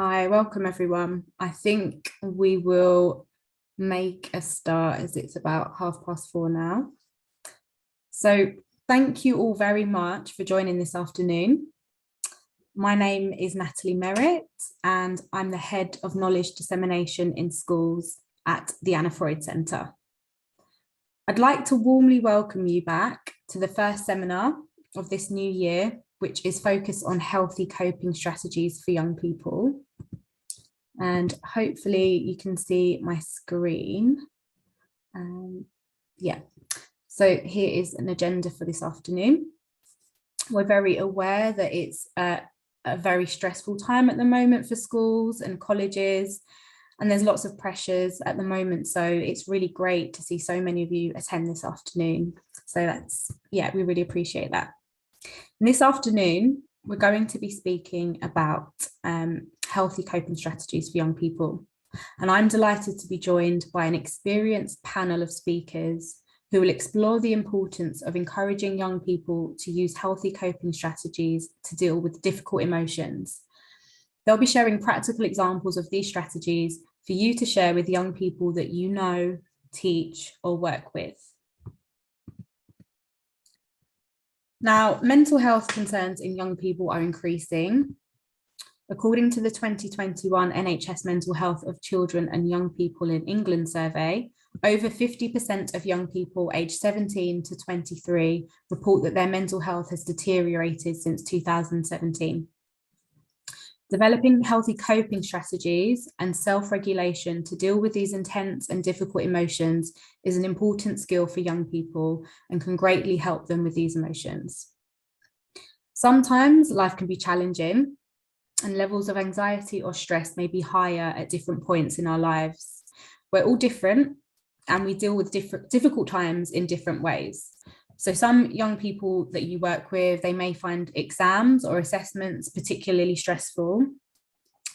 Hi, welcome everyone. I think we will make a start as it's about 4:30 now. So thank you all very much for joining this afternoon. My name is Natalie Merrett and I'm the Head of Knowledge Dissemination in Schools at the Anna Freud Centre. I'd like to warmly welcome you back to the first seminar of this new year, which is focused on healthy coping strategies for young people. And hopefully you can see my screen. So here is an agenda for this afternoon. We're very aware that it's a very stressful time at the moment for schools and colleges, and there's lots of pressures at the moment. So it's really great to see so many of you attend this afternoon. So we really appreciate that. And this afternoon, we're going to be speaking about healthy coping strategies for young people. And I'm delighted to be joined by an experienced panel of speakers who will explore the importance of encouraging young people to use healthy coping strategies to deal with difficult emotions. They'll be sharing practical examples of these strategies for you to share with young people that you know, teach, or work with. Now, mental health concerns in young people are increasing. According to the 2021 NHS Mental Health of Children and Young People in England survey, over 50% of young people aged 17 to 23 report that their mental health has deteriorated since 2017. Developing healthy coping strategies and self-regulation to deal with these intense and difficult emotions is an important skill for young people and can greatly help them with these emotions. Sometimes life can be challenging and levels of anxiety or stress may be higher at different points in our lives. We're all different and we deal with difficult times in different ways. So some young people that you work with, they may find exams or assessments particularly stressful,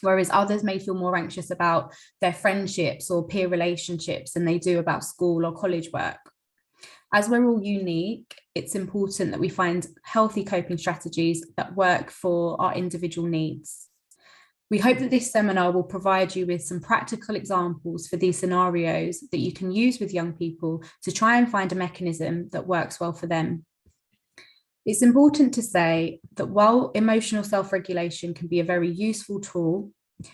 whereas others may feel more anxious about their friendships or peer relationships than they do about school or college work. As we're all unique, it's important that we find healthy coping strategies that work for our individual needs. We hope that this seminar will provide you with some practical examples for these scenarios that you can use with young people to try and find a mechanism that works well for them. It's important to say that while emotional self-regulation can be a very useful tool,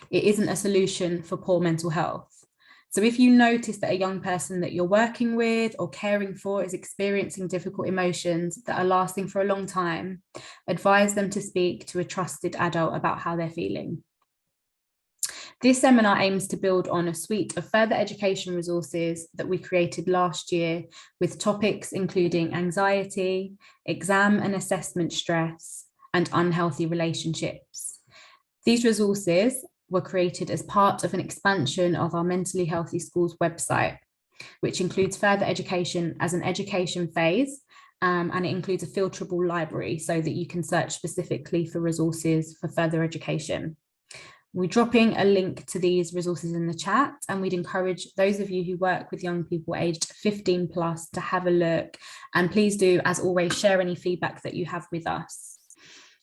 it isn't a solution for poor mental health. So if you notice that a young person that you're working with or caring for is experiencing difficult emotions that are lasting for a long time, advise them to speak to a trusted adult about how they're feeling. This seminar aims to build on a suite of further education resources that we created last year with topics including anxiety, exam and assessment stress, and unhealthy relationships. These resources were created as part of an expansion of our Mentally Healthy Schools website, which includes further education as an education phase, and it includes a filterable library so that you can search specifically for resources for further education. We're dropping a link to these resources in the chat, and we'd encourage those of you who work with young people aged 15 plus to have a look. And please do, as always, share any feedback that you have with us.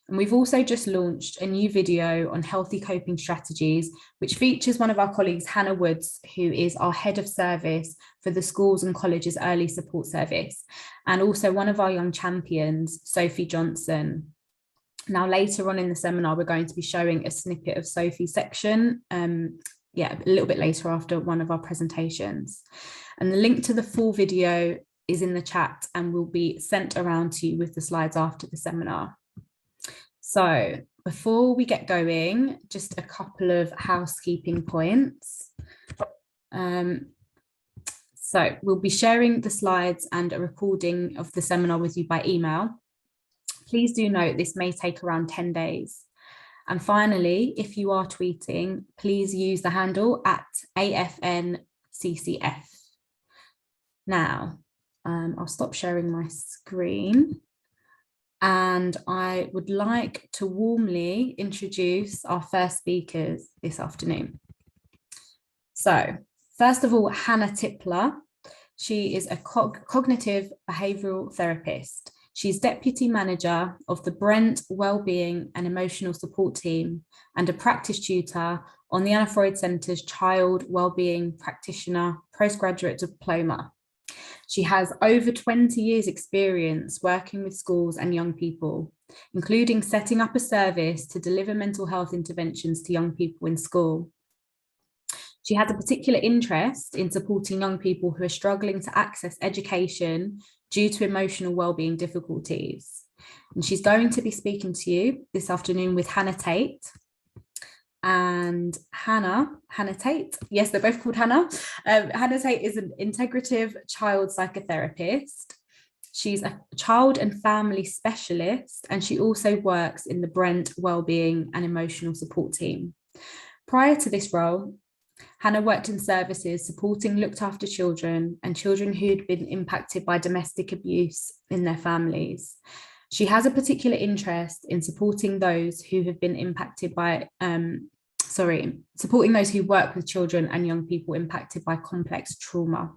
And we've also just launched a new video on healthy coping strategies, which features one of our colleagues, Hannah Woods, who is our head of service for the Schools and Colleges Early Support Service, and also one of our young champions, Sophie Johnson. Now, later on in the seminar, we're going to be showing a snippet of Sophie's section, a little bit later after one of our presentations. And the link to the full video is in the chat and will be sent around to you with the slides after the seminar. So before we get going, just a couple of housekeeping points. So we'll be sharing the slides and a recording of the seminar with you by email. Please do note this may take around 10 days. And finally, if you are tweeting, please use the handle @AFNCCF. Now, I'll stop sharing my screen. And I would like to warmly introduce our first speakers this afternoon. So, first of all, Hannah Tippler. She is a cognitive behavioural therapist. She's Deputy Manager of the Brent Wellbeing and Emotional Support Team and a practice tutor on the Anna Freud Centre's Child Wellbeing Practitioner Postgraduate Diploma. She has over 20 years experience working with schools and young people, including setting up a service to deliver mental health interventions to young people in school. She has a particular interest in supporting young people who are struggling to access education due to emotional wellbeing difficulties. And she's going to be speaking to you this afternoon with Hannah Tait. And Hannah Tait, yes, they're both called Hannah. Hannah Tait is an integrative child psychotherapist. She's a child and family specialist, and she also works in the Brent Wellbeing and Emotional Support Team. Prior to this role, Hannah worked in services supporting looked after children and children who'd been impacted by domestic abuse in their families. She has a particular interest in supporting those who have been impacted by, supporting those who work with children and young people impacted by complex trauma.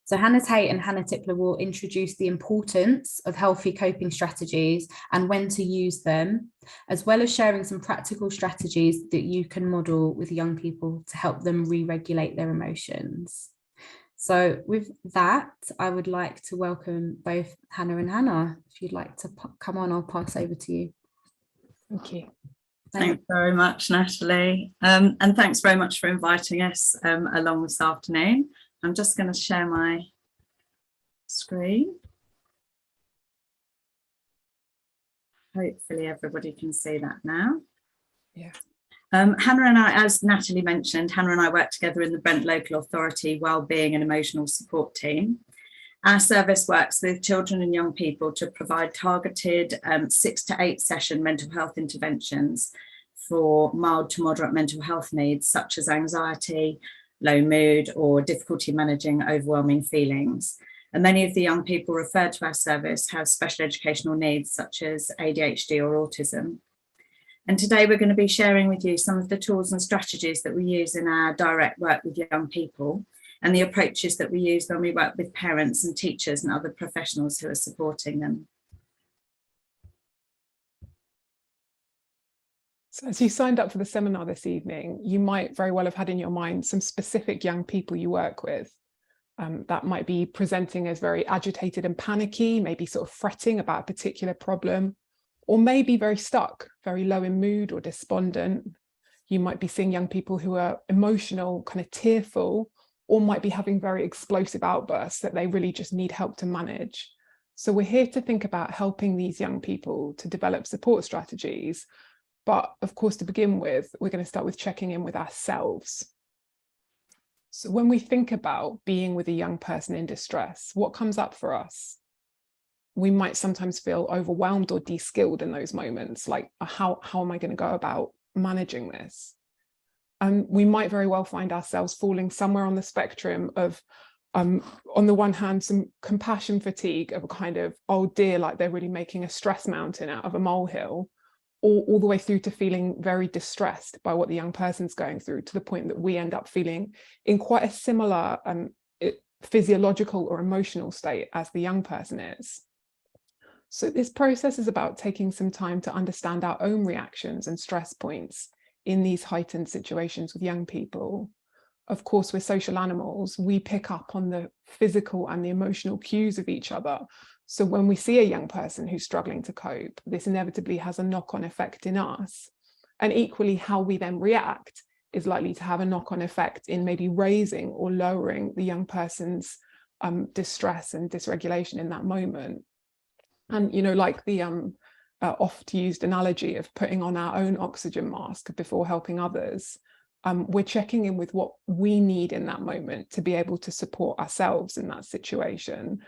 So Hannah Tait and Hannah Tippler will introduce the importance of healthy coping strategies and when to use them, as well as sharing some practical strategies that you can model with young people to help them re-regulate their emotions. So with that, I would like to welcome both Hannah and Hannah. If you'd like to come on, I'll pass over to you. Thank you. Thanks very much, Natalie. And thanks very much for inviting us along this afternoon. I'm just going to share my screen. Hopefully everybody can see that now. Yeah. Hannah and I, as Natalie mentioned, Hannah and I work together in the Brent Local Authority Wellbeing and Emotional Support Team. Our service works with children and young people to provide targeted 6 to 8 session mental health interventions for mild to moderate mental health needs, such as anxiety, low mood, or difficulty managing overwhelming feelings. And many of the young people referred to our service have special educational needs, such as ADHD or autism. And today we're going to be sharing with you some of the tools and strategies that we use in our direct work with young people, and the approaches that we use when we work with parents and teachers and other professionals who are supporting them. So as you signed up for the seminar this evening, you might very well have had in your mind some specific young people you work with. That might be presenting as very agitated and panicky, maybe sort of fretting about a particular problem, or maybe very stuck, very low in mood or despondent. You might be seeing young people who are emotional, kind of tearful, or might be having very explosive outbursts that they really just need help to manage. So we're here to think about helping these young people to develop support strategies. But of course, to begin with, we're going to start with checking in with ourselves. So when we think about being with a young person in distress, what comes up for us? We might sometimes feel overwhelmed or de-skilled in those moments, like how am I going to go about managing this? And we might very well find ourselves falling somewhere on the spectrum of, on the one hand, some compassion fatigue of a kind of, oh dear, like they're really making a stress mountain out of a molehill, all the way through to feeling very distressed by what the young person's going through, to the point that we end up feeling in quite a similar physiological or emotional state as the young person is. So this process is about taking some time to understand our own reactions and stress points in these heightened situations with young people. Of course, we're social animals. We pick up on the physical and the emotional cues of each other. So when we see a young person who's struggling to cope, this inevitably has a knock-on effect in us. And equally, how we then react is likely to have a knock-on effect in maybe raising or lowering the young person's distress and dysregulation in that moment. And, you know, like the oft used analogy of putting on our own oxygen mask before helping others, we're checking in with what we need in that moment to be able to support ourselves in that situation.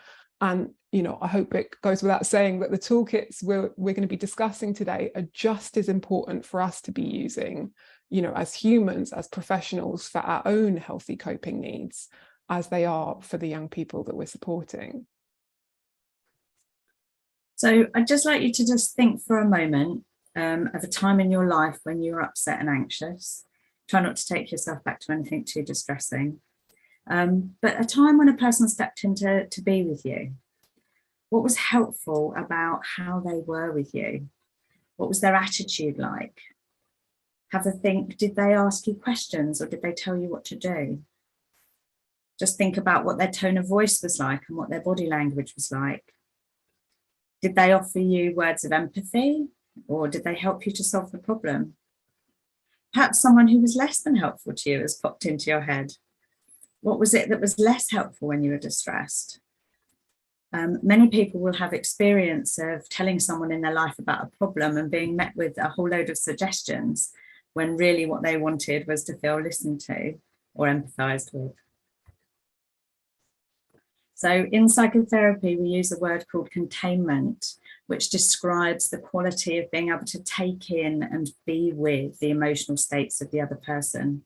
And, you know, I hope it goes without saying that the toolkits we're going to be discussing today are just as important for us to be using, you know, as humans, as professionals, for our own healthy coping needs, as they are for the young people that we're supporting. So I'd just like you to just think for a moment of a time in your life when you were upset and anxious. Try not to take yourself back to anything too distressing. But a time when a person stepped in to be with you. What was helpful about how they were with you? What was their attitude like? Have a think, did they ask you questions or did they tell you what to do? Just think about what their tone of voice was like and what their body language was like. Did they offer you words of empathy or did they help you to solve the problem? Perhaps someone who was less than helpful to you has popped into your head. What was it that was less helpful when you were distressed? Many people will have experience of telling someone in their life about a problem and being met with a whole load of suggestions when really what they wanted was to feel listened to or empathized with. So in psychotherapy, we use a word called containment, which describes the quality of being able to take in and be with the emotional states of the other person.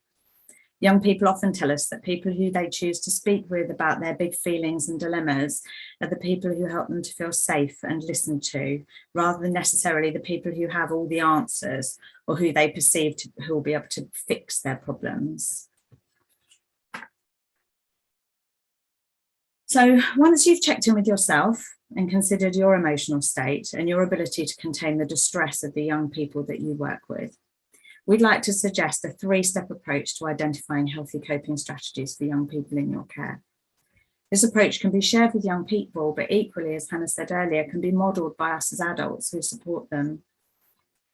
Young people often tell us that people who they choose to speak with about their big feelings and dilemmas are the people who help them to feel safe and listened to, rather than necessarily the people who have all the answers or who they perceive to, who will be able to fix their problems. So once you've checked in with yourself and considered your emotional state and your ability to contain the distress of the young people that you work with, we'd like to suggest a 3-step approach to identifying healthy coping strategies for young people in your care. This approach can be shared with young people, but equally, as Hannah said earlier, can be modelled by us as adults who support them.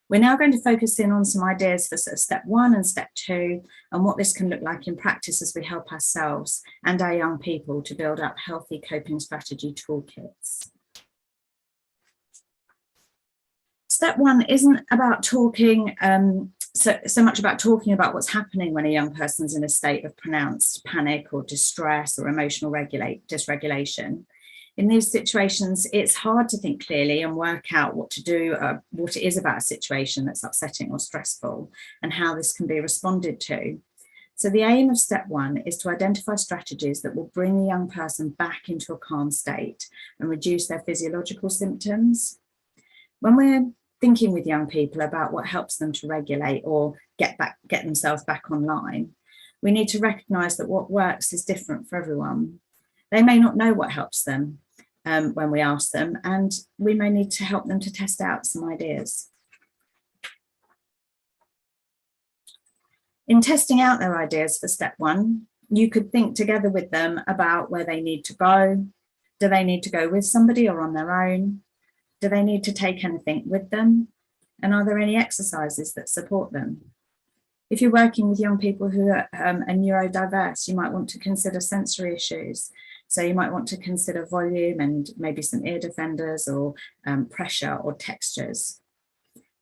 We're now going to focus in on some ideas for step 1 and step 2, and what this can look like in practice as we help ourselves and our young people to build up healthy coping strategy toolkits. Step 1 isn't about talking so much about talking about what's happening when a young person's in a state of pronounced panic or distress or emotional dysregulation. In these situations, it's hard to think clearly and work out what to do, what it is about a situation that's upsetting or stressful, and how this can be responded to. So the aim of step 1 is to identify strategies that will bring the young person back into a calm state and reduce their physiological symptoms. When we're thinking with young people about what helps them to regulate or get themselves back online, we need to recognise that what works is different for everyone. They may not know what helps them when we ask them, and we may need to help them to test out some ideas. In testing out their ideas for step 1, you could think together with them about where they need to go. Do they need to go with somebody or on their own? Do they need to take anything with them? And are there any exercises that support them? If you're working with young people who are neurodiverse, you might want to consider sensory issues. So you might want to consider volume and maybe some ear defenders or pressure or textures.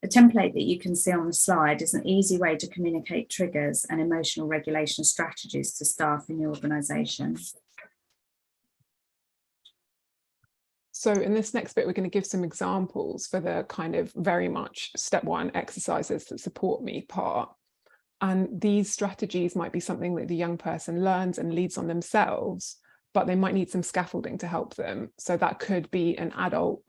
The template that you can see on the slide is an easy way to communicate triggers and emotional regulation strategies to staff in your organisation. So in this next bit, we're going to give some examples for the kind of very much step 1 exercises that support me part. And these strategies might be something that the young person learns and leads on themselves, but they might need some scaffolding to help them. So that could be an adult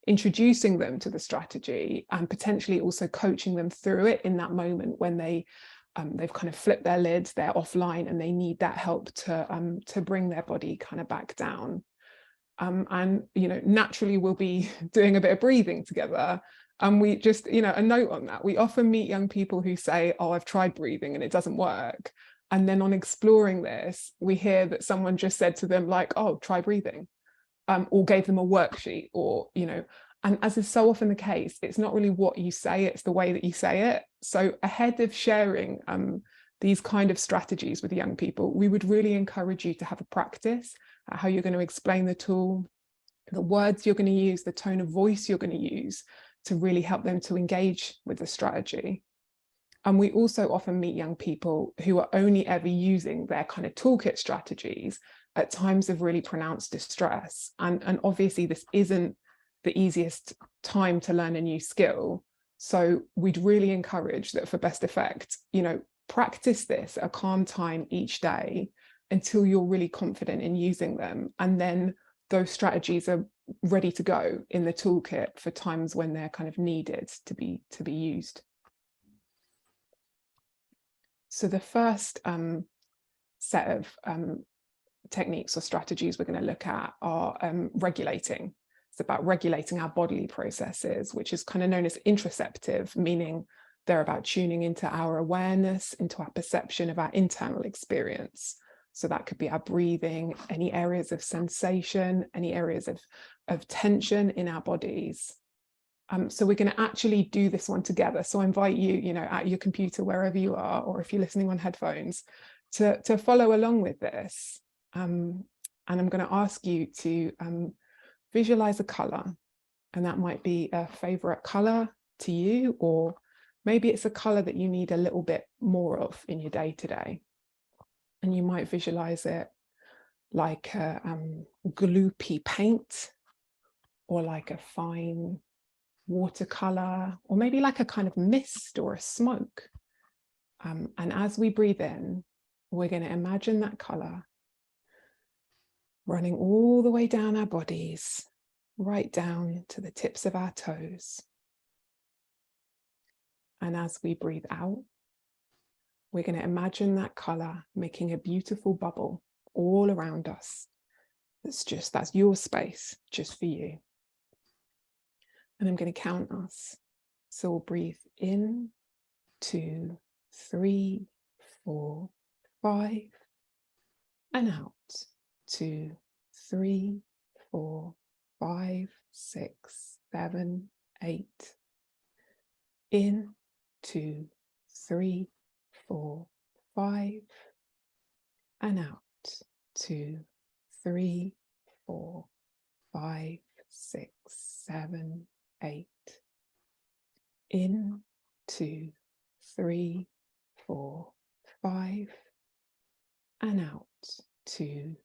introducing them to the strategy and potentially also coaching them through it in that moment when they've kind of flipped their lids, they're offline and they need that help to bring their body kind of back down. And, you know, naturally we'll be doing a bit of breathing together. And we just, you know, a note on that, we often meet young people who say, oh, I've tried breathing and it doesn't work. And then on exploring this, we hear that someone just said to them like, oh, try breathing, or gave them a worksheet, or, you know, and as is so often the case, it's not really what you say, it's the way that you say it. So ahead of sharing these kind of strategies with young people, we would really encourage you to have a practice at how you're going to explain the tool, the words you're going to use, the tone of voice you're going to use to really help them to engage with the strategy. And we also often meet young people who are only ever using their kind of toolkit strategies at times of really pronounced distress. And obviously this isn't the easiest time to learn a new skill. So we'd really encourage that for best effect, you know, practice this at a calm time each day until you're really confident in using them. And then those strategies are ready to go in the toolkit for times when they're kind of needed to be used. So the first set of techniques or strategies we're going to look at are regulating. It's about regulating our bodily processes, which is kind of known as interoceptive, meaning they're about tuning into our awareness, into our perception of our internal experience. So that could be our breathing, any areas of sensation, any areas of tension in our bodies. So we're going to actually do this one together. So I invite you, at your computer, wherever you are, or if you're listening on headphones, to follow along with this. And I'm going to ask you to visualize a color. And that might be a favorite color to you, or maybe it's a color that you need a little bit more of in your day-to-day. And you might visualize it like a gloopy paint, or like a fine watercolor, or maybe like a kind of mist or a smoke. And as we breathe in, we're going to imagine that color running all the way down our bodies, right down to the tips of our toes. And as we breathe out, we're going to imagine that color making a beautiful bubble all around us. That's your space, just for you. And I'm going to count us. So we'll breathe in, 2, 3, 4, 5, and out, 2, 3, 4, 5, 6, 7, 8. In, 2, 3, 4, 5, and out, 2, 3, 4, 5, 6, 7, 8. In, 2, 3, 4, 5, and out, 2,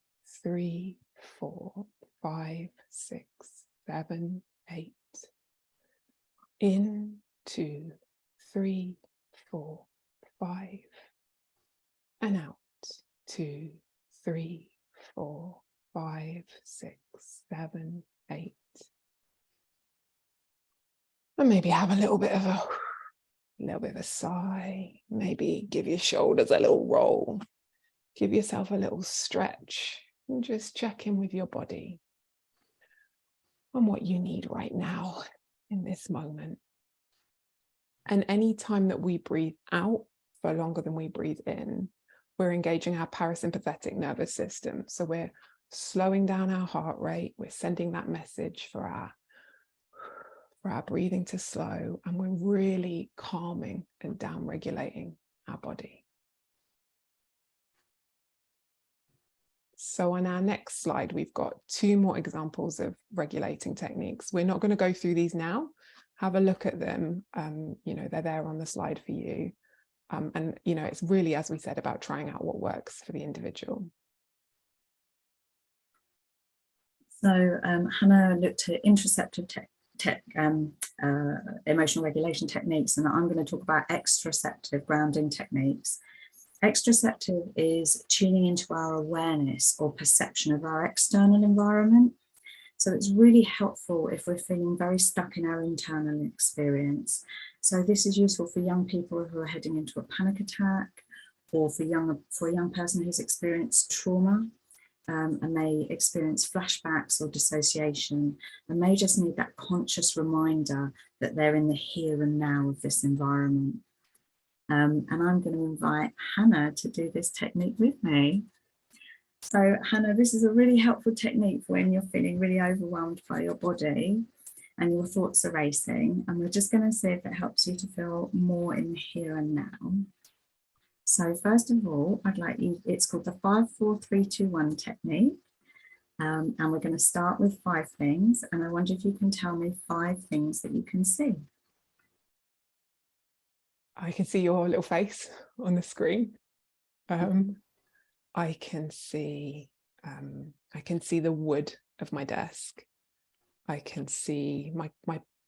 3, 4, 5, 6, 7, 8. In, 2, 3, 4, 5, and out, 2, 3, 4, 5, 6, 7, 8. And maybe have a little bit of a sigh. Maybe give your shoulders a little roll. Give yourself a little stretch, and just check in with your body and what you need right now in this moment. And any time that we breathe out for longer than we breathe in, we're engaging our parasympathetic nervous system. So we're slowing down our heart rate. We're sending that message for our breathing to slow, and we're really calming and down regulating our body. So on our next slide, we've got 2 more examples of regulating techniques. We're not going to go through these now. Have a look at them. They're there on the slide for you. And it's really, as we said, about trying out what works for the individual. So Hannah looked at interoceptive emotional regulation techniques, and I'm going to talk about exteroceptive grounding techniques. Exteroceptive is tuning into our awareness or perception of our external environment. So it's really helpful if we're feeling very stuck in our internal experience. So this is useful for young people who are heading into a panic attack, or for a young person who's experienced trauma. And they experience flashbacks or dissociation, and they just need that conscious reminder that they're in the here and now of this environment. And I'm going to invite Hannah to do this technique with me. So Hannah, this is a really helpful technique for when you're feeling really overwhelmed by your body and your thoughts are racing. And we're just going to see if it helps you to feel more in the here and now. So first of all, it's called the 5, 4, 3, 2, 1 technique. And we're going to start with 5 things. And I wonder if you can tell me 5 things that you can see. I can see your little face on the screen. I can see the wood of my desk. I can see my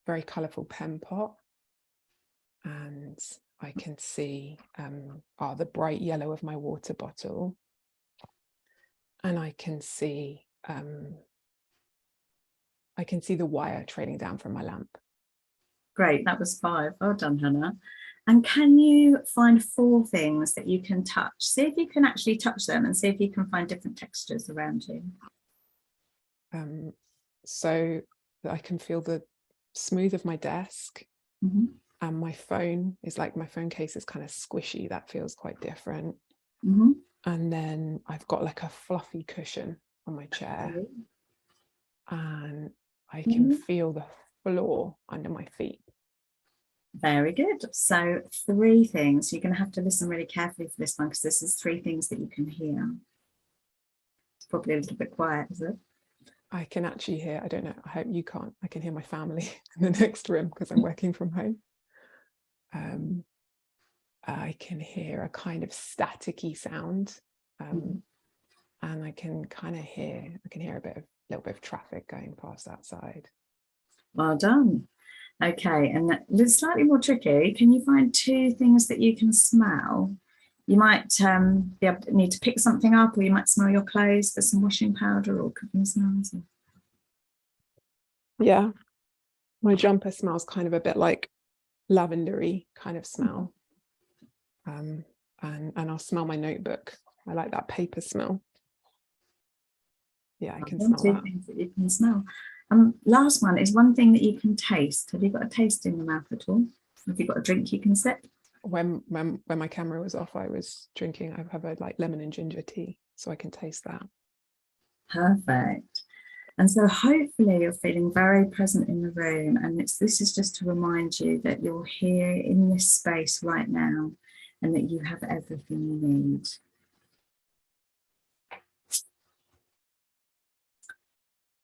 very colourful pen pot. And I can see the bright yellow of my water bottle, and I can see the wire trailing down from my lamp. Great, that was 5. Well done, Hannah. And can you find 4 things that you can touch? See if you can actually touch them and see if you can find different textures around you. So I can feel the smooth of my desk. Mm-hmm. And my phone is like, my phone case is kind of squishy. That feels quite different. Mm-hmm. And then I've got like a fluffy cushion on my chair. And I can feel the floor under my feet. Very good. So 3 things. You're going to have to listen really carefully for this one, because this is 3 things that you can hear. It's probably a little bit quiet, is it? I can actually hear, I don't know, I hope you can't. I can hear my family in the next room because I'm working from home. I can hear a kind of staticky sound. And I can kind of hear, a little bit of traffic going past outside. Well done. Okay, and it's slightly more tricky. Can you find 2 things that you can smell? You might be able to need to pick something up, or you might smell your clothes for some washing powder or cooking smells. Yeah, my jumper smells kind of a bit like lavendery kind of smell. And I'll smell my notebook. I like that paper smell. Yeah, I can smell 2 that. things that you can smell. Last one is 1 thing that you can taste. Have you got a taste in your mouth at all? Have you got a drink you can sip? When my camera was off, I was drinking. I have a like lemon and ginger tea, so I can taste that. Perfect. And so hopefully you're feeling very present in the room, and this is just to remind you that you're here in this space right now, and that you have everything you need.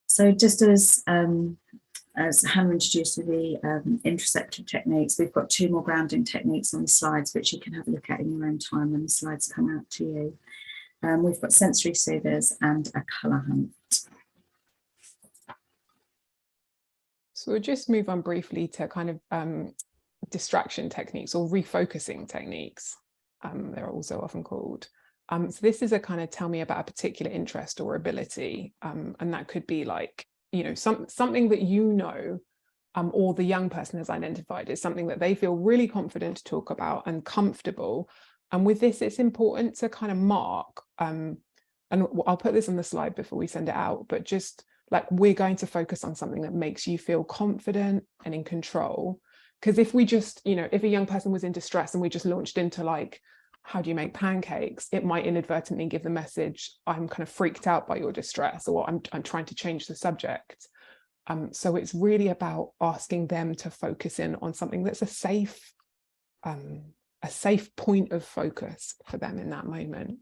So just as Hannah introduced the interoceptive techniques, we've got 2 more grounding techniques on the slides, which you can have a look at in your own time when the slides come out to you. We've got sensory soothers and a colour hunt. So we'll just move on briefly to kind of distraction techniques, or refocusing techniques. They're also often called. So this is a kind of tell me about a particular interest or ability. And that could be like, you know, something that you know, or the young person has identified is something that they feel really confident to talk about and comfortable. And with this, it's important to kind of mark, and I'll put this on the slide before we send it out, but just like, we're going to focus on something that makes you feel confident and in control. Because if we just, you know, if a young person was in distress and we just launched into like, how do you make pancakes? It might inadvertently give the message, I'm kind of freaked out by your distress, or I'm trying to change the subject. So it's really about asking them to focus in on something that's a safe point of focus for them in that moment.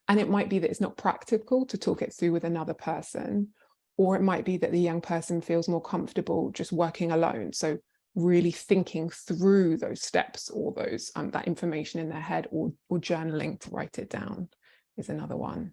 And it might be that it's not practical to talk it through with another person, or it might be that the young person feels more comfortable just working alone. So really thinking through those steps, or those that information in their head, or journaling to write it down is another one.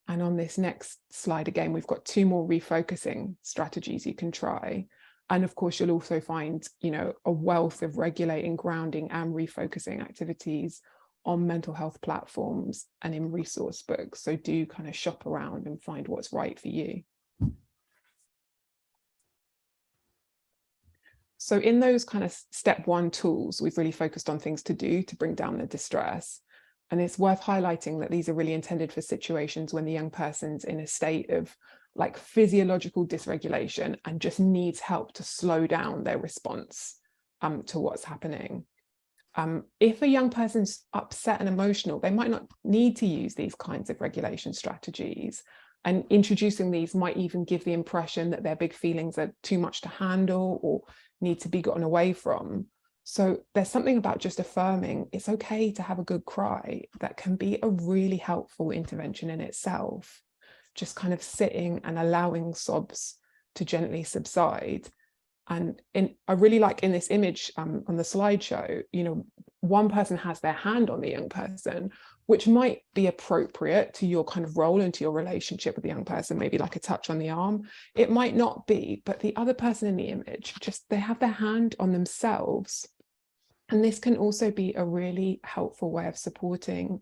And on this next slide, again, we've got 2 more refocusing strategies you can try. And of course, you'll also find, you know, a wealth of regulating, grounding and refocusing activities on mental health platforms and in resource books. So do kind of shop around and find what's right for you. So in those kind of step 1 tools, we've really focused on things to do to bring down the distress. And it's worth highlighting that these are really intended for situations when the young person's in a state of like physiological dysregulation and just needs help to slow down their response to what's happening. If a young person's upset and emotional, they might not need to use these kinds of regulation strategies. And introducing these might even give the impression that their big feelings are too much to handle or need to be gotten away from. So there's something about just affirming it's okay to have a good cry that can be a really helpful intervention in itself. Just kind of sitting and allowing sobs to gently subside. And I really like in this image on the slideshow, you know, one person has their hand on the young person, which might be appropriate to your kind of role and to your relationship with the young person, maybe like a touch on the arm. It might not be, but the other person in the image, just they have their hand on themselves. And this can also be a really helpful way of supporting,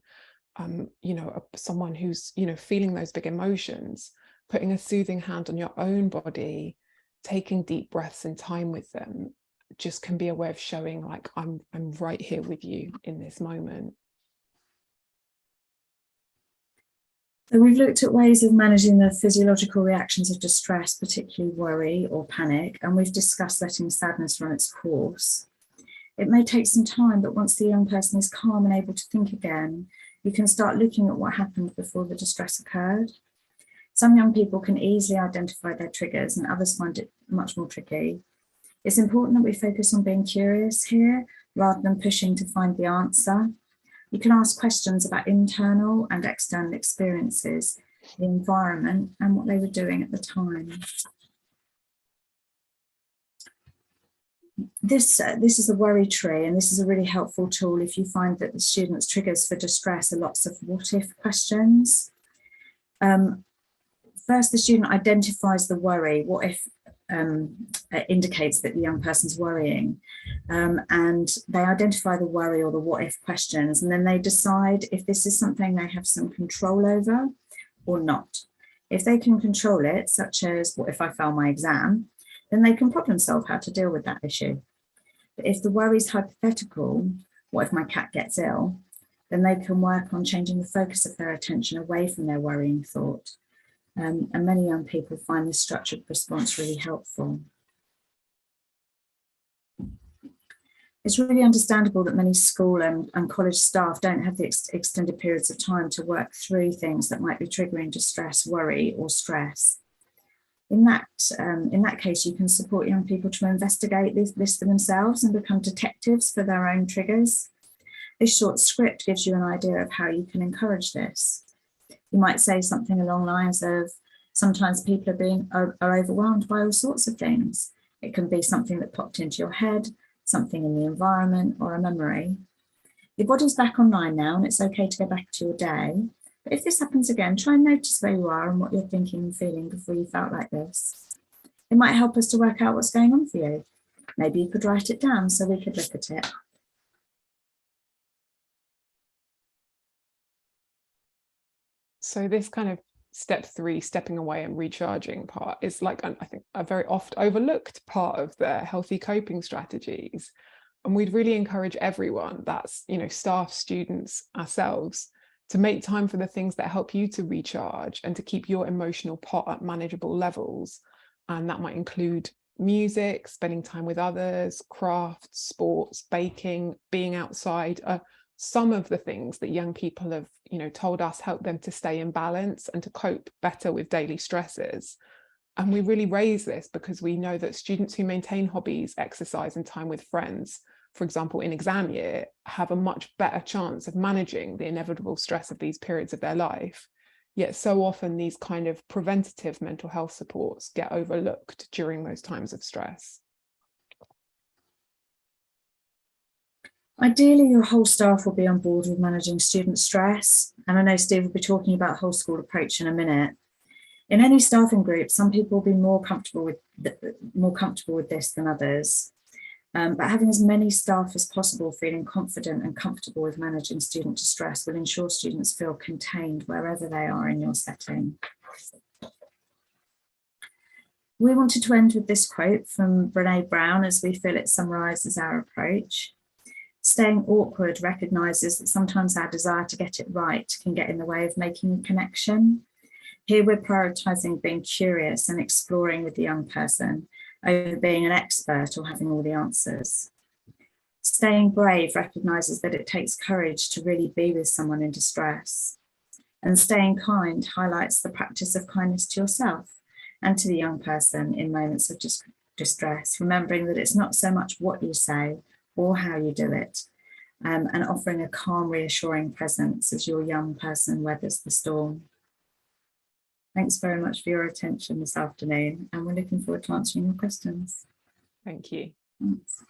you know, someone who's, you know, feeling those big emotions, putting a soothing hand on your own body, taking deep breaths and time with them just can be a way of showing like, I'm right here with you in this moment. So we've looked at ways of managing the physiological reactions of distress, particularly worry or panic, and we've discussed letting sadness run its course. It may take some time, but once the young person is calm and able to think again, you can start looking at what happened before the distress occurred. Some young people can easily identify their triggers and others find it much more tricky. It's important that we focus on being curious here rather than pushing to find the answer. You can ask questions about internal and external experiences, the environment, and what they were doing at the time. This is the worry tree, and this is a really helpful tool if you find that the students' triggers for distress are lots of what-if questions. First, the student identifies the worry. What if indicates that the young person's worrying, and they identify the worry or the what if questions, and then they decide if this is something they have some control over or not. If they can control it, such as what if I fail my exam, then they can problem solve how to deal with that issue. But if the worry is hypothetical, what if my cat gets ill, then they can work on changing the focus of their attention away from their worrying thought. And many young people find this structured response really helpful. It's really understandable that many school and college staff don't have the extended periods of time to work through things that might be triggering distress, worry, or stress. In that case, you can support young people to investigate this for themselves and become detectives for their own triggers. This short script gives you an idea of how you can encourage this. You might say something along the lines of, sometimes people are overwhelmed by all sorts of things. It can be something that popped into your head, something in the environment, or a memory. Your body's back online now, and it's okay to go back to your day. But if this happens again, try and notice where you are and what you're thinking and feeling before you felt like this. It might help us to work out what's going on for you. Maybe you could write it down so we could look at it. So this kind of step 3, stepping away and recharging part is like, I think, a very oft overlooked part of the healthy coping strategies. And we'd really encourage everyone, that's, staff, students, ourselves, to make time for the things that help you to recharge and to keep your emotional pot at manageable levels. And that might include music, spending time with others, crafts, sports, baking, being outside, some of the things that young people have, told us help them to stay in balance and to cope better with daily stresses. And we really raise this because we know that students who maintain hobbies, exercise, and time with friends, for example, in exam year, have a much better chance of managing the inevitable stress of these periods of their life. Yet so often these kind of preventative mental health supports get overlooked during those times of stress. Ideally, your whole staff will be on board with managing student stress. And I know Steve will be talking about whole school approach in a minute. In any staffing group, some people will be more comfortable with this than others. But having as many staff as possible feeling confident and comfortable with managing student distress will ensure students feel contained wherever they are in your setting. We wanted to end with this quote from Brené Brown, as we feel it summarises our approach. Staying awkward recognises that sometimes our desire to get it right can get in the way of making a connection. Here we're prioritising being curious and exploring with the young person over being an expert or having all the answers. Staying brave recognises that it takes courage to really be with someone in distress. And staying kind highlights the practice of kindness to yourself and to the young person in moments of distress, remembering that it's not so much what you say or how you do it, and offering a calm, reassuring presence as your young person weathers the storm. Thanks very much for your attention this afternoon, and we're looking forward to answering your questions. Thank you. Thanks.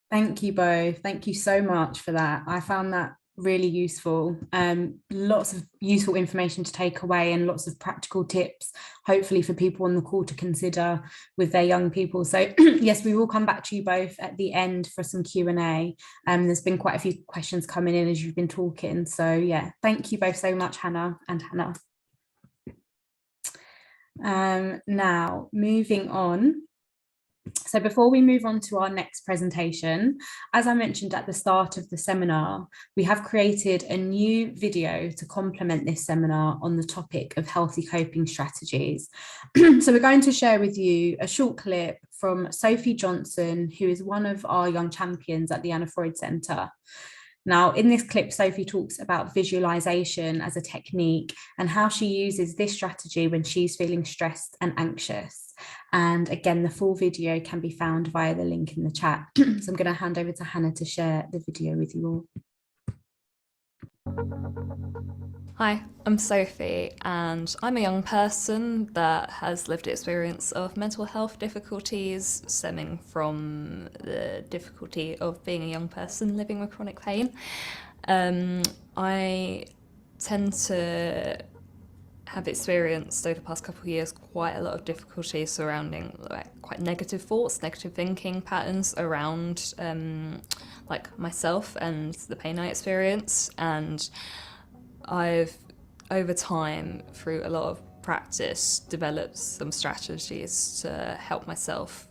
Thank you both. Thank you so much for that. I found that really useful. Lots of useful information to take away and lots of practical tips, hopefully for people on the call to consider with their young people. So yes, we will come back to you both at the end for some Q&A. There's been quite a few questions coming in as you've been talking. So yeah, thank you both so much, Hannah and Hannah. Now moving on. So before we move on to our next presentation, as I mentioned at the start of the seminar, we have created a new video to complement this seminar on the topic of healthy coping strategies. So we're going to share with you a short clip from Sophie Johnson, who is one of our young champions at the Anna Freud Centre. Now, in this clip, Sophie talks about visualization as a technique and how she uses this strategy when she's feeling stressed and anxious. And again, the full video can be found via the link in the chat. So I'm going to hand over to Hannah to share the video with you all. Hi, I'm Sophie, and I'm a young person that has lived experience of mental health difficulties stemming from the difficulty of being a young person living with chronic pain. I tend to have experienced over the past couple of years quite a lot of difficulty surrounding quite negative thoughts, negative thinking patterns around myself and the pain I experience. And I've, over time, through a lot of practice, developed some strategies to help myself.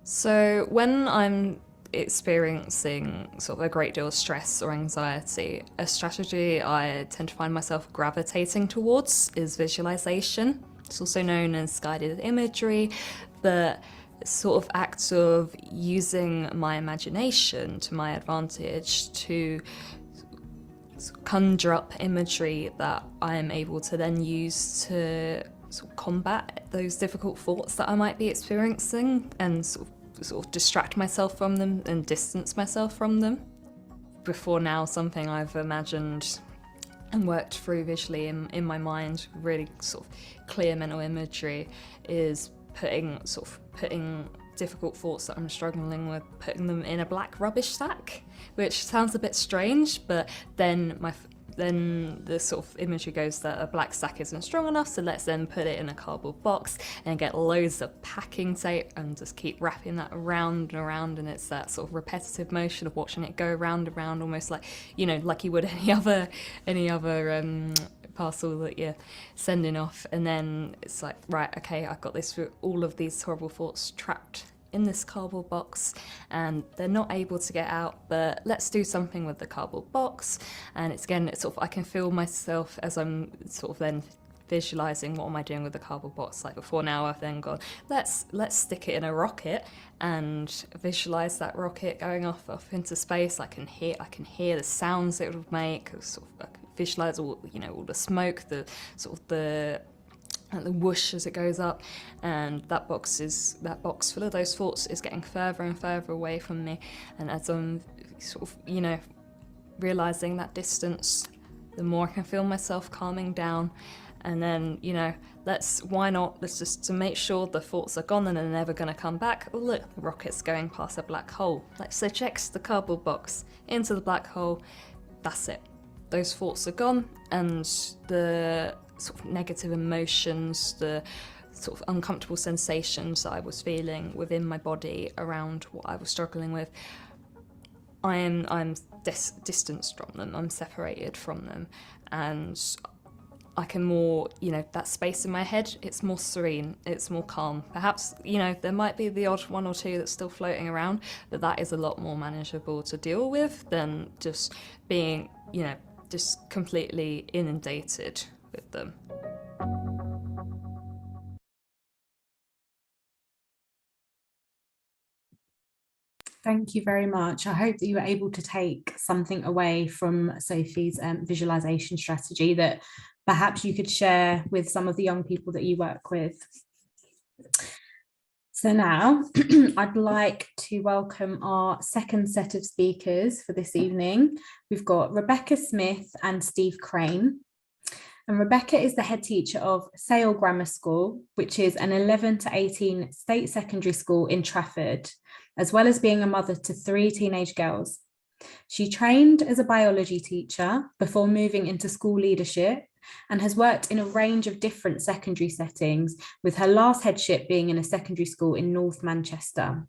So when I'm experiencing sort of a great deal of stress or anxiety, a strategy I tend to find myself gravitating towards is visualization. It's also known as guided imagery, but sort of acts of using my imagination to my advantage to conjure up imagery that I am able to then use to sort of combat those difficult thoughts that I might be experiencing and sort of distract myself from them and distance myself from them. Before now, something I've imagined and worked through visually in my mind, really sort of clear mental imagery, is putting difficult thoughts that I'm struggling with, putting them in a black rubbish sack, which sounds a bit strange, but then the sort of imagery goes that a black sack isn't strong enough, so let's then put it in a cardboard box and get loads of packing tape and just keep wrapping that around and around, and it's that sort of repetitive motion of watching it go round and round, almost like, you know, like you would any other parcel that you're sending off. And then it's like, right, okay, I've got this, all of these horrible thoughts trapped in this cardboard box and they're not able to get out, but let's do something with the cardboard box. And it's sort of, I can feel myself as I'm sort of then visualizing what am I doing with the cardboard box. Like before now, I've then gone, let's stick it in a rocket and visualize that rocket going off into space. I can hear the sounds it would make. Sort of, I can visualize all the smoke, the sort of the whoosh as it goes up, and that box full of those thoughts is getting further and further away from me. And as I'm sort of realizing that distance, the more I can feel myself calming down. And then, let's just to make sure the thoughts are gone and they're never going to come back. Oh look, the rocket's going past a black hole. Let's eject the cardboard box into the black hole. That's it. Those thoughts are gone, and the sort of negative emotions, the sort of uncomfortable sensations that I was feeling within my body around what I was struggling with, I'm distanced from them. I'm separated from them, and I can more, that space in my head, it's more serene, it's more calm. Perhaps, there might be the odd one or two that's still floating around, but that is a lot more manageable to deal with than just being, just completely inundated with them. Thank you very much. I hope that you were able to take something away from Sophie's visualization strategy that perhaps you could share with some of the young people that you work with. So now I'd like to welcome our second set of speakers for this evening. We've got Rebecca Smith and Steve Crane. And Rebecca is the head teacher of Sale Grammar School, which is an 11 to 18 state secondary school in Trafford, as well as being a mother to 3 teenage girls. She trained as a biology teacher before moving into school leadership and has worked in a range of different secondary settings, with her last headship being in a secondary school in North Manchester.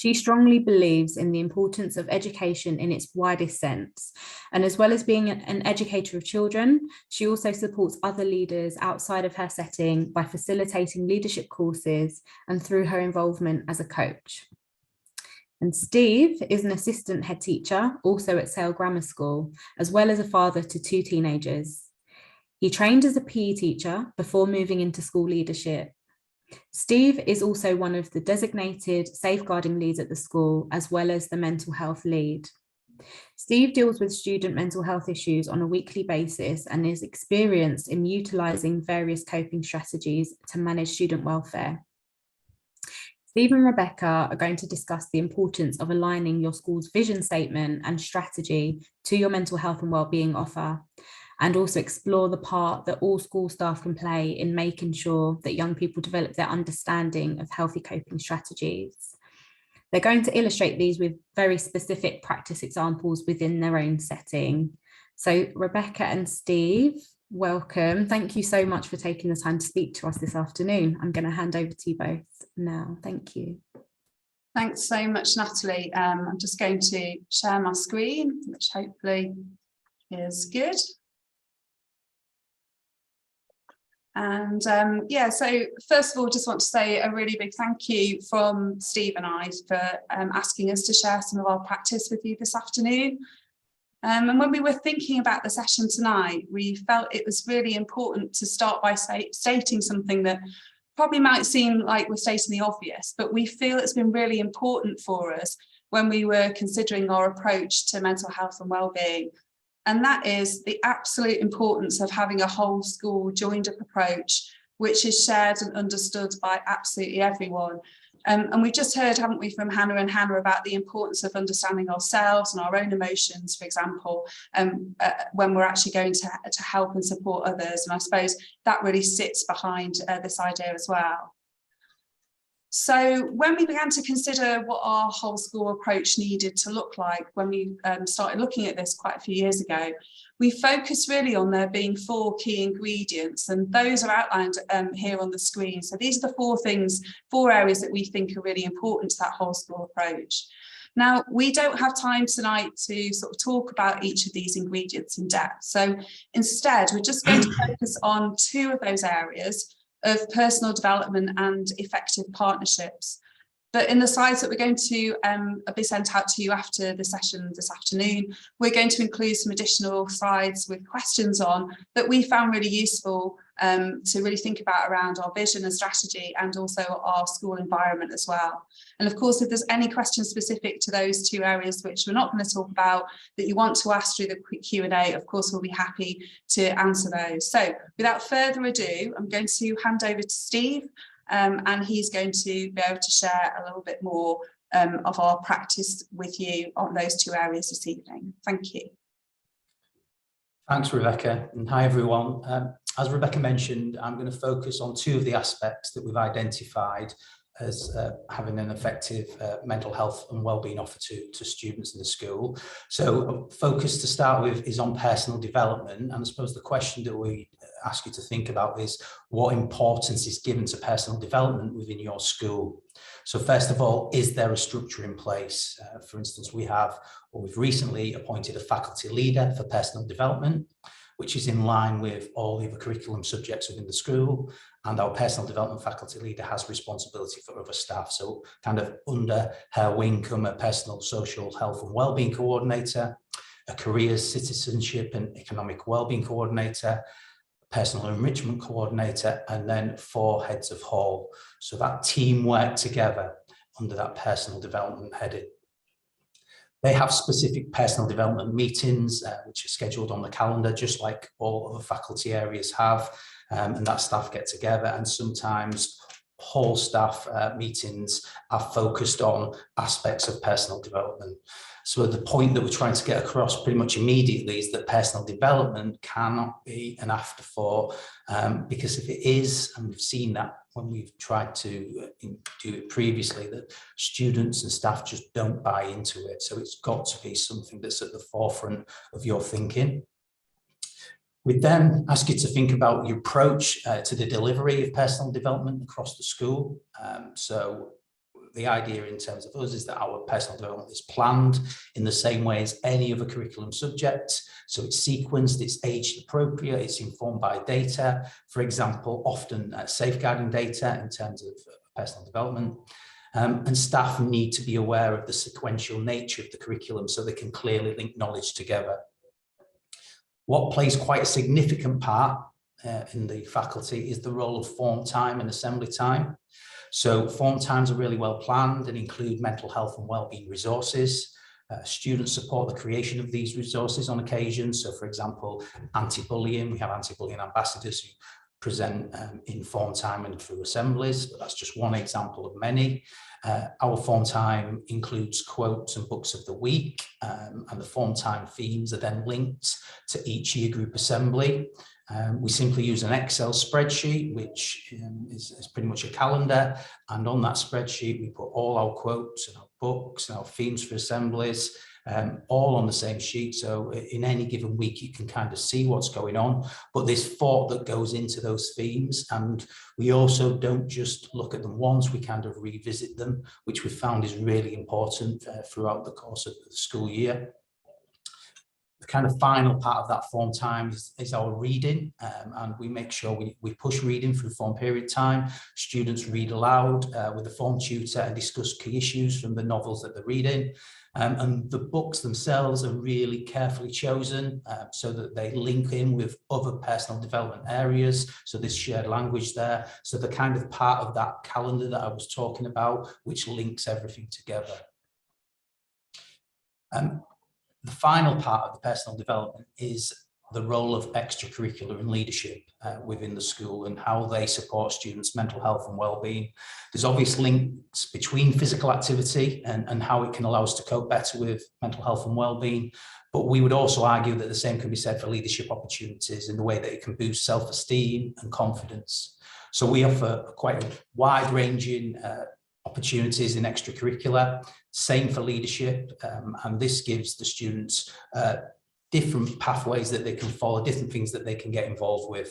She strongly believes in the importance of education in its widest sense. And as well as being an educator of children, she also supports other leaders outside of her setting by facilitating leadership courses and through her involvement as a coach. And Steve is an assistant head teacher, also at Sale Grammar School, as well as a father to 2 teenagers. He trained as a PE teacher before moving into school leadership. Steve is also one of the designated safeguarding leads at the school, as well as the mental health lead. Steve deals with student mental health issues on a weekly basis and is experienced in utilising various coping strategies to manage student welfare. Steve and Rebecca are going to discuss the importance of aligning your school's vision statement and strategy to your mental health and wellbeing offer, and also explore the part that all school staff can play in making sure that young people develop their understanding of healthy coping strategies. They're going to illustrate these with very specific practice examples within their own setting. So Rebecca and Steve, welcome. Thank you so much for taking the time to speak to us this afternoon. I'm going to hand over to you both now. Thank you. Thanks so much, Natalie. I'm just going to share my screen, which hopefully is good. And yeah, so first of all, just want to say a really big thank you from Steve and I for asking us to share some of our practice with you this afternoon. And when we were thinking about the session tonight, we felt it was really important to start by stating something that probably might seem like we're stating the obvious, but we feel it's been really important for us when we were considering our approach to mental health and wellbeing. And that is the absolute importance of having a whole school joined up approach, which is shared and understood by absolutely everyone. And we've just heard, haven't we, from Hannah and Hannah about the importance of understanding ourselves and our own emotions, for example, when we're actually going to help and support others. And I suppose that really sits behind this idea as well. So when we began to consider what our whole school approach needed to look like, when we started looking at this quite a few years ago, we focused really on there being 4 key ingredients, and those are outlined here on the screen. So these are the 4 areas that we think are really important to that whole school approach. Now, we don't have time tonight to sort of talk about each of these ingredients in depth. So instead, we're just going to focus on 2 of those areas of personal development and effective partnerships. But in the slides that we're going to be sent out to you after the session this afternoon, we're going to include some additional slides with questions on that we found really useful to really think about around our vision and strategy, and also our school environment as well. And of course, if there's any questions specific to those 2 areas which we're not going to talk about that you want to ask through the quick Q&A, of course, we'll be happy to answer those. So without further ado, I'm going to hand over to Steve, and he's going to be able to share a little bit more of our practice with you on those 2 areas this evening. Thank you. Thanks, Rebecca, and hi everyone. As Rebecca mentioned, I'm going to focus on 2 of the aspects that we've identified as having an effective mental health and wellbeing offer to students in the school. So focus to start with is on personal development, and I suppose the question that we ask you to think about is what importance is given to personal development within your school. So first of all, is there a structure in place? For instance, we've recently appointed a faculty leader for personal development, which is in line with all the other curriculum subjects within the school. And our personal development faculty leader has responsibility for other staff. So kind of under her wing come a personal, social, health and wellbeing coordinator, a careers, citizenship and economic wellbeing coordinator, personal enrichment coordinator, and then 4 heads of hall. So that team work together under that personal development heading. They have specific personal development meetings, which are scheduled on the calendar, just like all other faculty areas have, and that staff get together, and sometimes whole staff meetings are focused on aspects of personal development. So the point that we're trying to get across pretty much immediately is that personal development cannot be an afterthought, because if it is, and we've seen that when we've tried to do it previously, that students and staff just don't buy into it. So it's got to be something that's at the forefront of your thinking. We then ask you to think about your approach to the delivery of personal development across the school. So the idea in terms of us is that our personal development is planned in the same way as any other curriculum subject. So it's sequenced, it's age appropriate, it's informed by data, for example, often safeguarding data in terms of personal development. And staff need to be aware of the sequential nature of the curriculum so they can clearly link knowledge together. What plays quite a significant part in the faculty is the role of form time and assembly time. So form times are really well planned and include mental health and wellbeing resources. Students support the creation of these resources on occasion. So for example, anti-bullying, we have anti-bullying ambassadors who present in form time and through assemblies, but that's just one example of many. Our form time includes quotes and books of the week, and the form time themes are then linked to each year group assembly. We simply use an Excel spreadsheet, which is pretty much a calendar. And on that spreadsheet, we put all our quotes and our books and our themes for assemblies, all on the same sheet. So in any given week, you can kind of see what's going on, but there's thought that goes into those themes. And we also don't just look at them once, we kind of revisit them, which we found is really important throughout the course of the school year. The kind of final part of that form time is our reading, and we make sure we push reading through form period time. Students read aloud with a form tutor and discuss key issues from the novels that they're reading. And the books themselves are really carefully chosen so that they link in with other personal development areas. So there's shared language there. So the kind of part of that calendar that I was talking about, which links everything together. The final part of the personal development is the role of extracurricular and leadership within the school and how they support students' mental health and well-being. There's obvious links between physical activity and how it can allow us to cope better with mental health and well-being, but we would also argue that the same can be said for leadership opportunities in the way that it can boost self-esteem and confidence. So we offer quite a wide-ranging opportunities in extracurricular, same for leadership, and this gives the students different pathways that they can follow, different things that they can get involved with.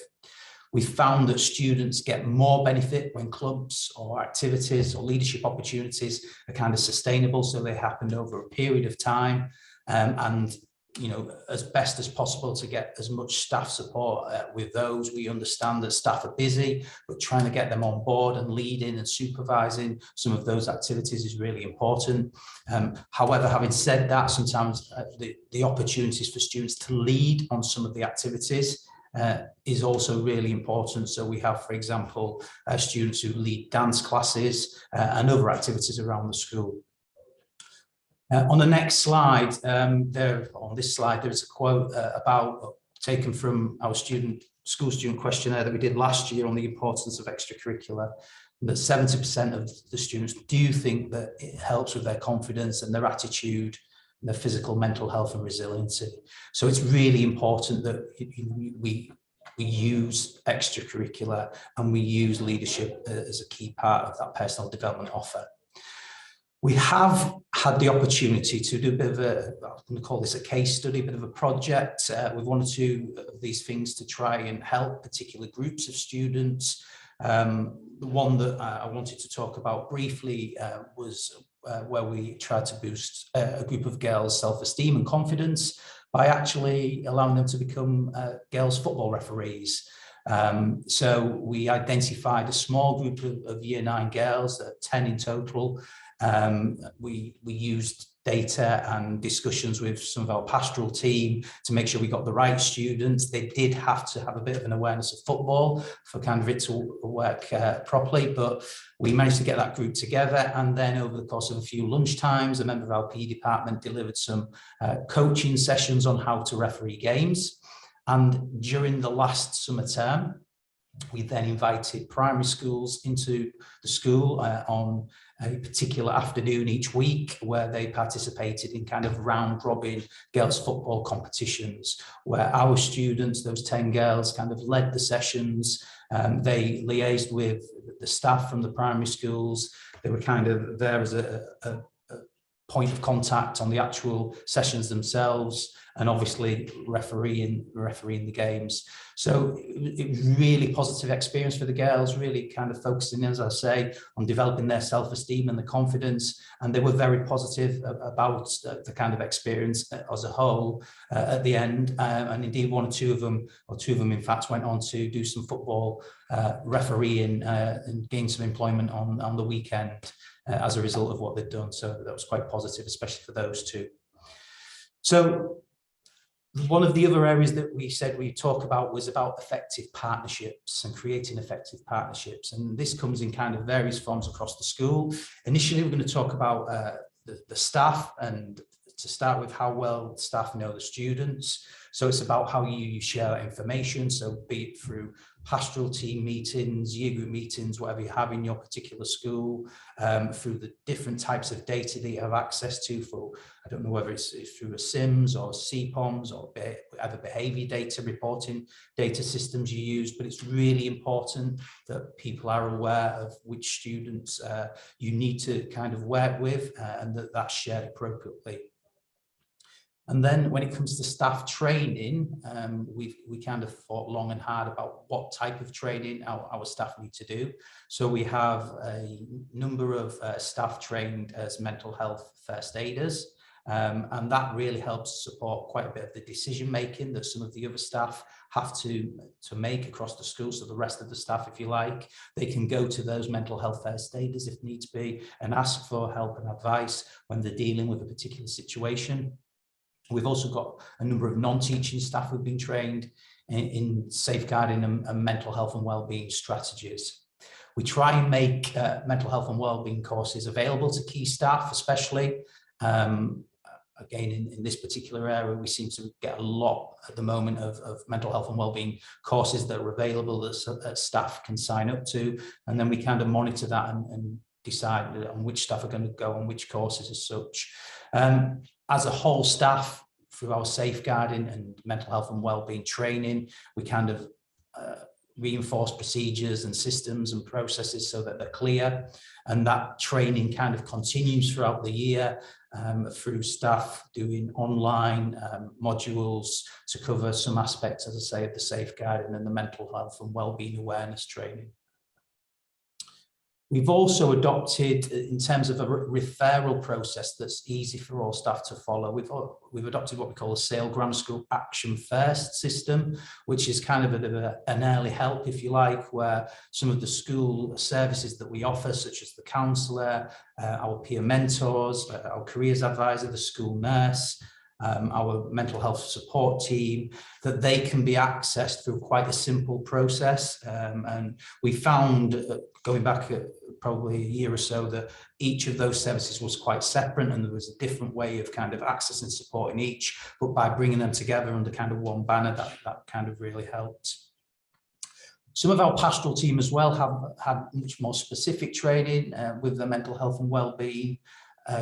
We found that students get more benefit when clubs or activities or leadership opportunities are kind of sustainable, so they happen over a period of time, and you know, as best as possible to get as much staff support with those. We understand that staff are busy, but trying to get them on board and leading and supervising some of those activities is really important. However, having said that, sometimes the opportunities for students to lead on some of the activities is also really important. So we have, for example, students who lead dance classes and other activities around the school. On the next slide, on this slide, there's a quote taken from our school student questionnaire that we did last year on the importance of extracurricular, and that 70% of the students do think that it helps with their confidence and their attitude and their physical, mental health and resiliency. So it's really important that we use extracurricular and we use leadership as a key part of that personal development offer. We have had the opportunity to do a bit of I'm going to call this a case study, a bit of a project with one or two of these things to try and help particular groups of students. The one that I wanted to talk about briefly was where we tried to boost a group of girls' self-esteem and confidence by actually allowing them to become girls' football referees. So we identified a small group of Year 9 girls, 10 in total. We used data and discussions with some of our pastoral team to make sure we got the right students. They did have to have a bit of an awareness of football for kind of it to work properly, but we managed to get that group together. And then over the course of a few lunchtimes, a member of our PE department delivered some coaching sessions on how to referee games. And during the last summer term, we then invited primary schools into the school on a particular afternoon each week, where they participated in kind of round robin girls football competitions, where our students, those 10 girls, kind of led the sessions. They liaised with the staff from the primary schools. They were kind of there as a point of contact on the actual sessions themselves, and obviously refereeing the games. So it was really positive experience for the girls, really kind of focusing, as I say, on developing their self-esteem and the confidence. And they were very positive about the kind of experience as a whole at the end. And indeed, one or two of them in fact went on to do some football refereeing and gain some employment on the weekend as a result of what they'd done. So that was quite positive, especially for those two. So one of the other areas that we said we'd talk about was about effective partnerships and creating effective partnerships. And this comes in kind of various forms across the school. Initially, we're going to talk about the staff, and to start with, how well staff know the students. So it's about how you share that information. So be it through pastoral team meetings, year group meetings, whatever you have in your particular school, through the different types of data that you have access to for, I don't know whether it's through a SIMS or CPOMs or other behaviour data reporting data systems you use, but it's really important that people are aware of which students you need to kind of work with, and that that's shared appropriately. And then when it comes to staff training, we kind of thought long and hard about what type of training our staff need to do. So we have a number of staff trained as mental health first aiders, and that really helps support quite a bit of the decision making that some of the other staff have to make across the school. So the rest of the staff, if you like, they can go to those mental health first aiders if needs be and ask for help and advice when they're dealing with a particular situation. We've also got a number of non-teaching staff who've been trained in safeguarding and mental health and wellbeing strategies. We try and make mental health and wellbeing courses available to key staff, especially. Again, in this particular area, we seem to get a lot at the moment of mental health and wellbeing courses that are available that staff can sign up to. And then we kind of monitor that and decide on which staff are going to go on which courses as such. As a whole staff, through our safeguarding and mental health and wellbeing training, we kind of reinforce procedures and systems and processes so that they're clear. And that training kind of continues throughout the year through staff doing online modules to cover some aspects, as I say, of the safeguarding and the mental health and wellbeing awareness training. We've also adopted, in terms of a referral process that's easy for all staff to follow, we've adopted what we call a Sale Grammar School Action First system, which is kind of a bit of an early help, if you like, where some of the school services that we offer, such as the counsellor, our peer mentors, our careers advisor, the school nurse, our mental health support team, that they can be accessed through quite a simple process. And we found, going back probably a year or so, that each of those services was quite separate and there was a different way of kind of accessing and supporting each, but by bringing them together under kind of one banner, that kind of really helped. Some of our pastoral team as well have had much more specific training with the mental health and wellbeing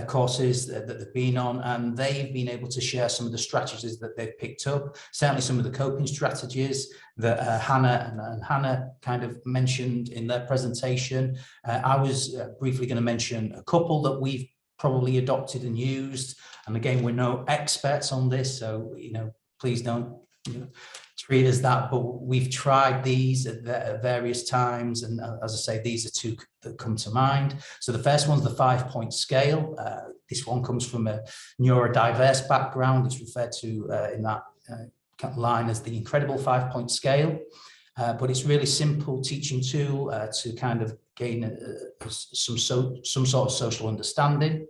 courses that they've been on, and they've been able to share some of the strategies that they've picked up, certainly some of the coping strategies that Hannah kind of mentioned in their presentation. I was briefly going to mention a couple that we've probably adopted and used, and again, we're no experts on this, so please don't treat as that, but we've tried these at various times, and as I say, these are two that come to mind. So the first one's the 5-point scale. This one comes from a neurodiverse background. It's referred to in that line as the incredible 5-point scale, but it's really simple teaching tool to kind of gain some sort of social understanding.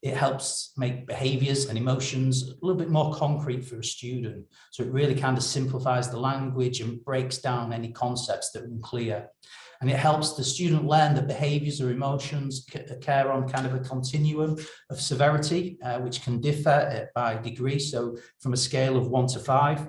It helps make behaviours and emotions a little bit more concrete for a student. So it really kind of simplifies the language and breaks down any concepts that are unclear. And it helps the student learn that behaviours or emotions occur on kind of a continuum of severity, which can differ by degree. So from a scale of 1 to 5,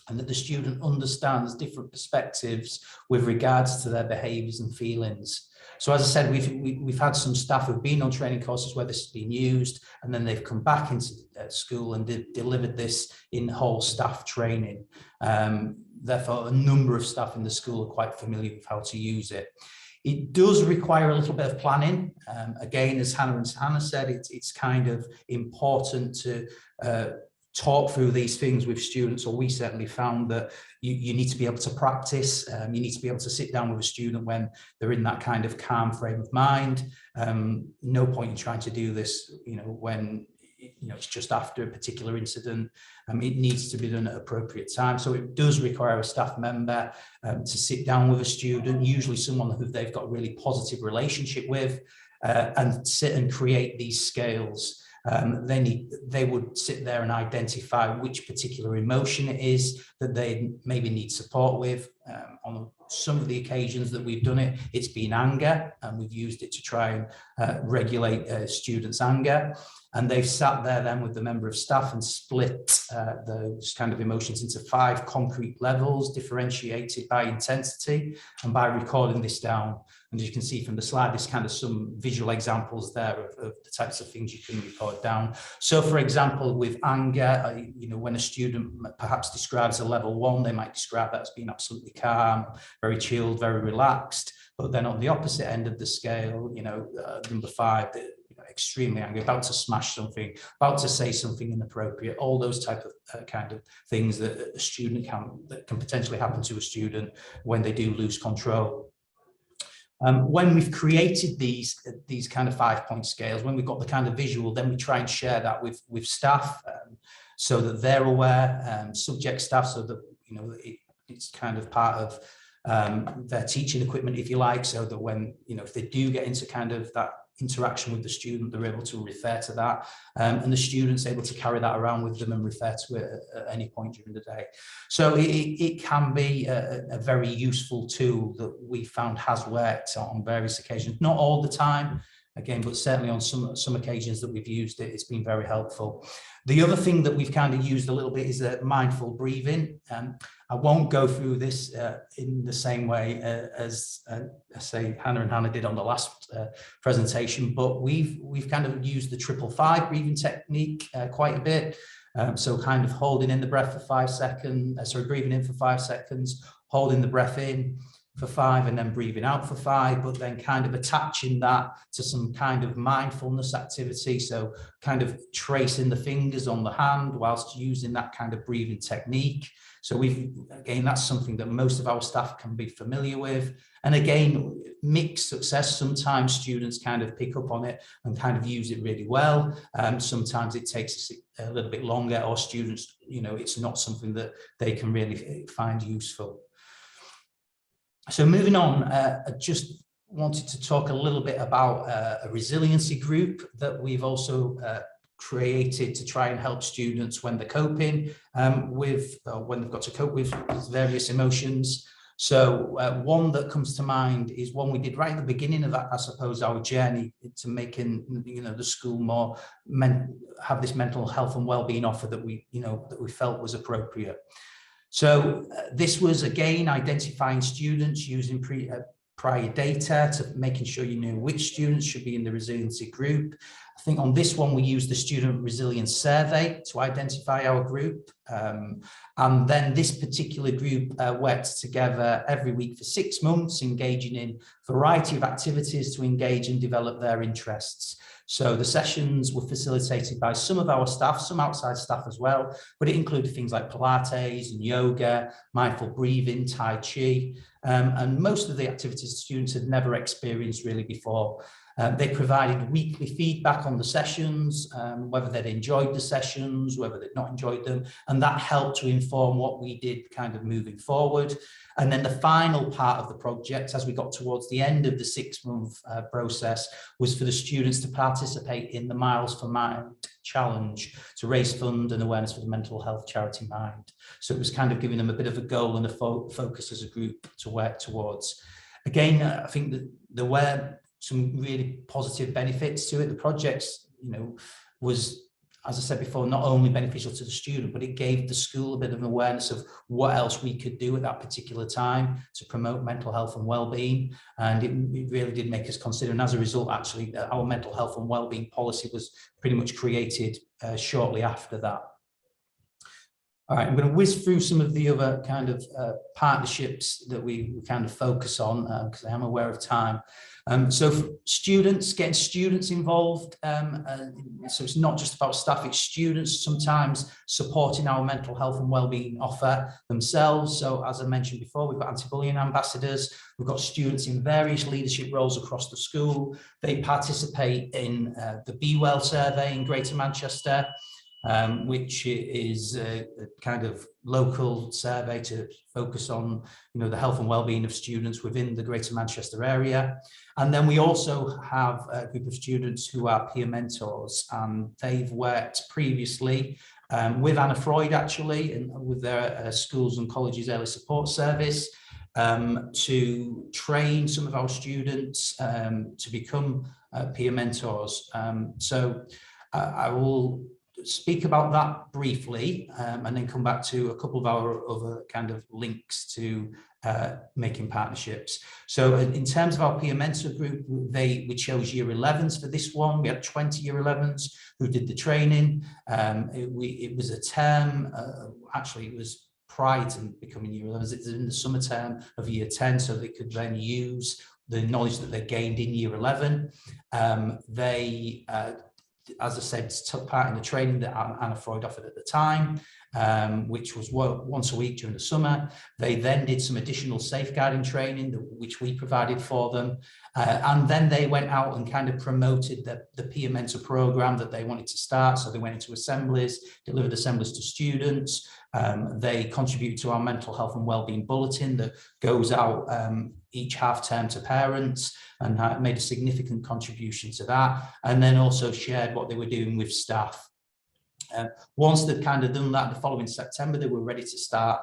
and that the student understands different perspectives with regards to their behaviours and feelings. So as I said, we've had some staff who've been on training courses where this has been used, and then they've come back into school and delivered this in whole staff training. Therefore, a number of staff in the school are quite familiar with how to use it. It does require a little bit of planning. Again, as Hannah said, it's kind of important to talk through these things with students, or we certainly found that you need to be able to practice. You need to be able to sit down with a student when they're in that kind of calm frame of mind. No point in trying to do this, when it's just after a particular incident. It needs to be done at appropriate time. So it does require a staff member to sit down with a student, usually someone who they've got a really positive relationship with, and sit and create these scales. They would sit there and identify which particular emotion it is that they maybe need support with. On some of the occasions that we've done it, it's been anger, and we've used it to try and regulate students' anger. And they've sat there then with the member of staff and split those kind of emotions into 5 concrete levels, differentiated by intensity and by recording this down. And as you can see from the slide, there's kind of some visual examples there of the types of things you can record down. So for example, with anger, when a student perhaps describes a level 1, they might describe that as being absolutely calm, very chilled, very relaxed. But then on the opposite end of the scale, number 5, extremely angry, about to smash something, about to say something inappropriate, all those type of kind of things that a student that can potentially happen to a student when they do lose control. When we've created these kind of 5-point scales, when we've got the kind of visual, then we try and share that with staff, so that they're aware, subject staff, so that it's kind of part of their teaching equipment, if you like, so that when if they do get into kind of that interaction with the student, they're able to refer to that, and the student's able to carry that around with them and refer to it at any point during the day. So it can be a very useful tool that we found has worked on various occasions, not all the time, again, but certainly on some occasions that we've used it, it's been very helpful. The other thing that we've kind of used a little bit is mindful breathing. I won't go through this in the same way as say Hannah did on the last presentation, but we've kind of used the 5-5 breathing technique quite a bit. So kind of holding in the breath for 5 seconds, breathing in for 5 seconds, holding the breath in for 5 and then breathing out for 5, but then kind of attaching that to some kind of mindfulness activity. So kind of tracing the fingers on the hand whilst using that kind of breathing technique. So again, that's something that most of our staff can be familiar with. And again, mixed success. Sometimes students kind of pick up on it and kind of use it really well. Sometimes it takes a little bit longer, or students, it's not something that they can really find useful. So moving on, I just wanted to talk a little bit about a resiliency group that we've also created to try and help students when they're coping when they've got to cope with various emotions. So one that comes to mind is one we did right at the beginning of, I suppose, our journey to making the school more have this mental health and wellbeing offer that we felt was appropriate. So this was again identifying students using prior data to making sure you knew which students should be in the resiliency group. I think on this one, we used the student resilience survey to identify our group. And then this particular group worked together every week for 6 months, engaging in a variety of activities to engage and develop their interests. So the sessions were facilitated by some of our staff, some outside staff as well, but it included things like Pilates and yoga, mindful breathing, Tai Chi, and most of the activities students had never experienced really before. They provided weekly feedback on the sessions, whether they'd enjoyed the sessions, whether they'd not enjoyed them, and that helped to inform what we did kind of moving forward. And then the final part of the project, as we got towards the end of the 6-month process, was for the students to participate in the Miles for Mind challenge to raise funds and awareness for the mental health charity Mind. So it was kind of giving them a bit of a goal and a focus as a group to work towards. Again, I think that there were some really positive benefits to it. The projects, was, as I said before, not only beneficial to the student, but it gave the school a bit of an awareness of what else we could do at that particular time to promote mental health and well-being. And it really did make us consider, and as a result, actually, our mental health and well-being policy was pretty much created shortly after that. All right, I'm going to whiz through some of the other kind of partnerships that we kind of focus on because I am aware of time. So for students, getting students involved, so it's not just about staff, it's students sometimes supporting our mental health and wellbeing offer themselves. So as I mentioned before, we've got anti-bullying ambassadors, we've got students in various leadership roles across the school. They participate in the Be Well survey in Greater Manchester, which is a kind of local survey to focus on, the health and well-being of students within the Greater Manchester area. And then we also have a group of students who are peer mentors, and they've worked previously with Anna Freud, actually, and with their schools and colleges early support service, to train some of our students to become peer mentors. So I will speak about that briefly and then come back to a couple of our other kind of links to making partnerships. So in terms of our peer mentor group, we chose year 11s for this one. We had 20 year 11s who did the training. It was a term, actually it was prior to becoming year 11s, it's in the summer term of year 10, so they could then use the knowledge that they gained in year 11. As I said, took part in the training that Anna Freud offered at the time, which was once a week during the summer. They then did some additional safeguarding training, which we provided for them. And then they went out and kind of promoted the peer mentor program that they wanted to start. So they went into assemblies, delivered assemblies to students. They contributed to our mental health and wellbeing bulletin that goes out each half term to parents, and made a significant contribution to that, and then also shared what they were doing with staff. Once they'd kind of done that, the following September, they were ready to start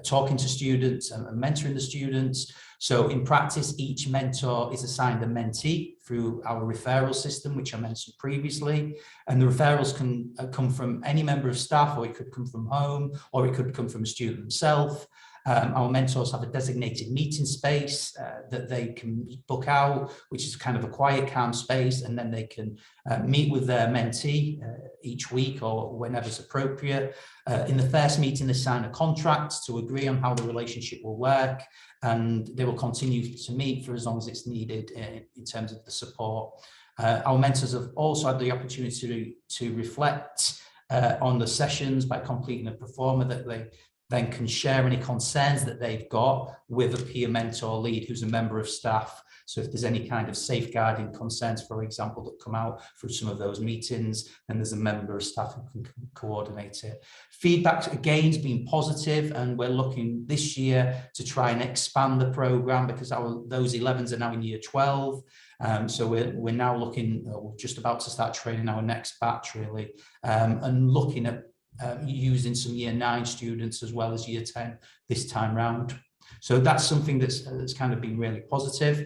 talking to students and mentoring the students. So in practice, each mentor is assigned a mentee through our referral system, which I mentioned previously. And the referrals can come from any member of staff, or it could come from home, or it could come from a student himself. Our mentors have a designated meeting space that they can book out, which is kind of a quiet, calm space, and then they can meet with their mentee each week or whenever it's appropriate. In the first meeting, they sign a contract to agree on how the relationship will work, and they will continue to meet for as long as it's needed in terms of the support. Our mentors have also had the opportunity to reflect on the sessions by completing a performer that they then can share any concerns that they've got with a peer mentor lead who's a member of staff. So if there's any kind of safeguarding concerns, for example, that come out through some of those meetings, then there's a member of staff who can coordinate it. Feedback again has been positive, and we're looking this year to try and expand the program because those 11s are now in year 12. So we're now looking, we're just about to start training our next batch really, and looking at using some year 9 students as well as year 10 this time round. So that's something that's kind of been really positive.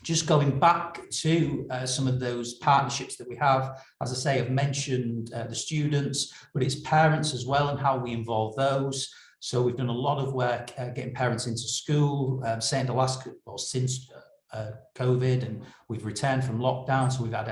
Just going back to some of those partnerships that we have, as I say, I've mentioned the students, but it's parents as well and how we involve those. So we've done a lot of work getting parents into school, since COVID, and we've returned from lockdown, so we've had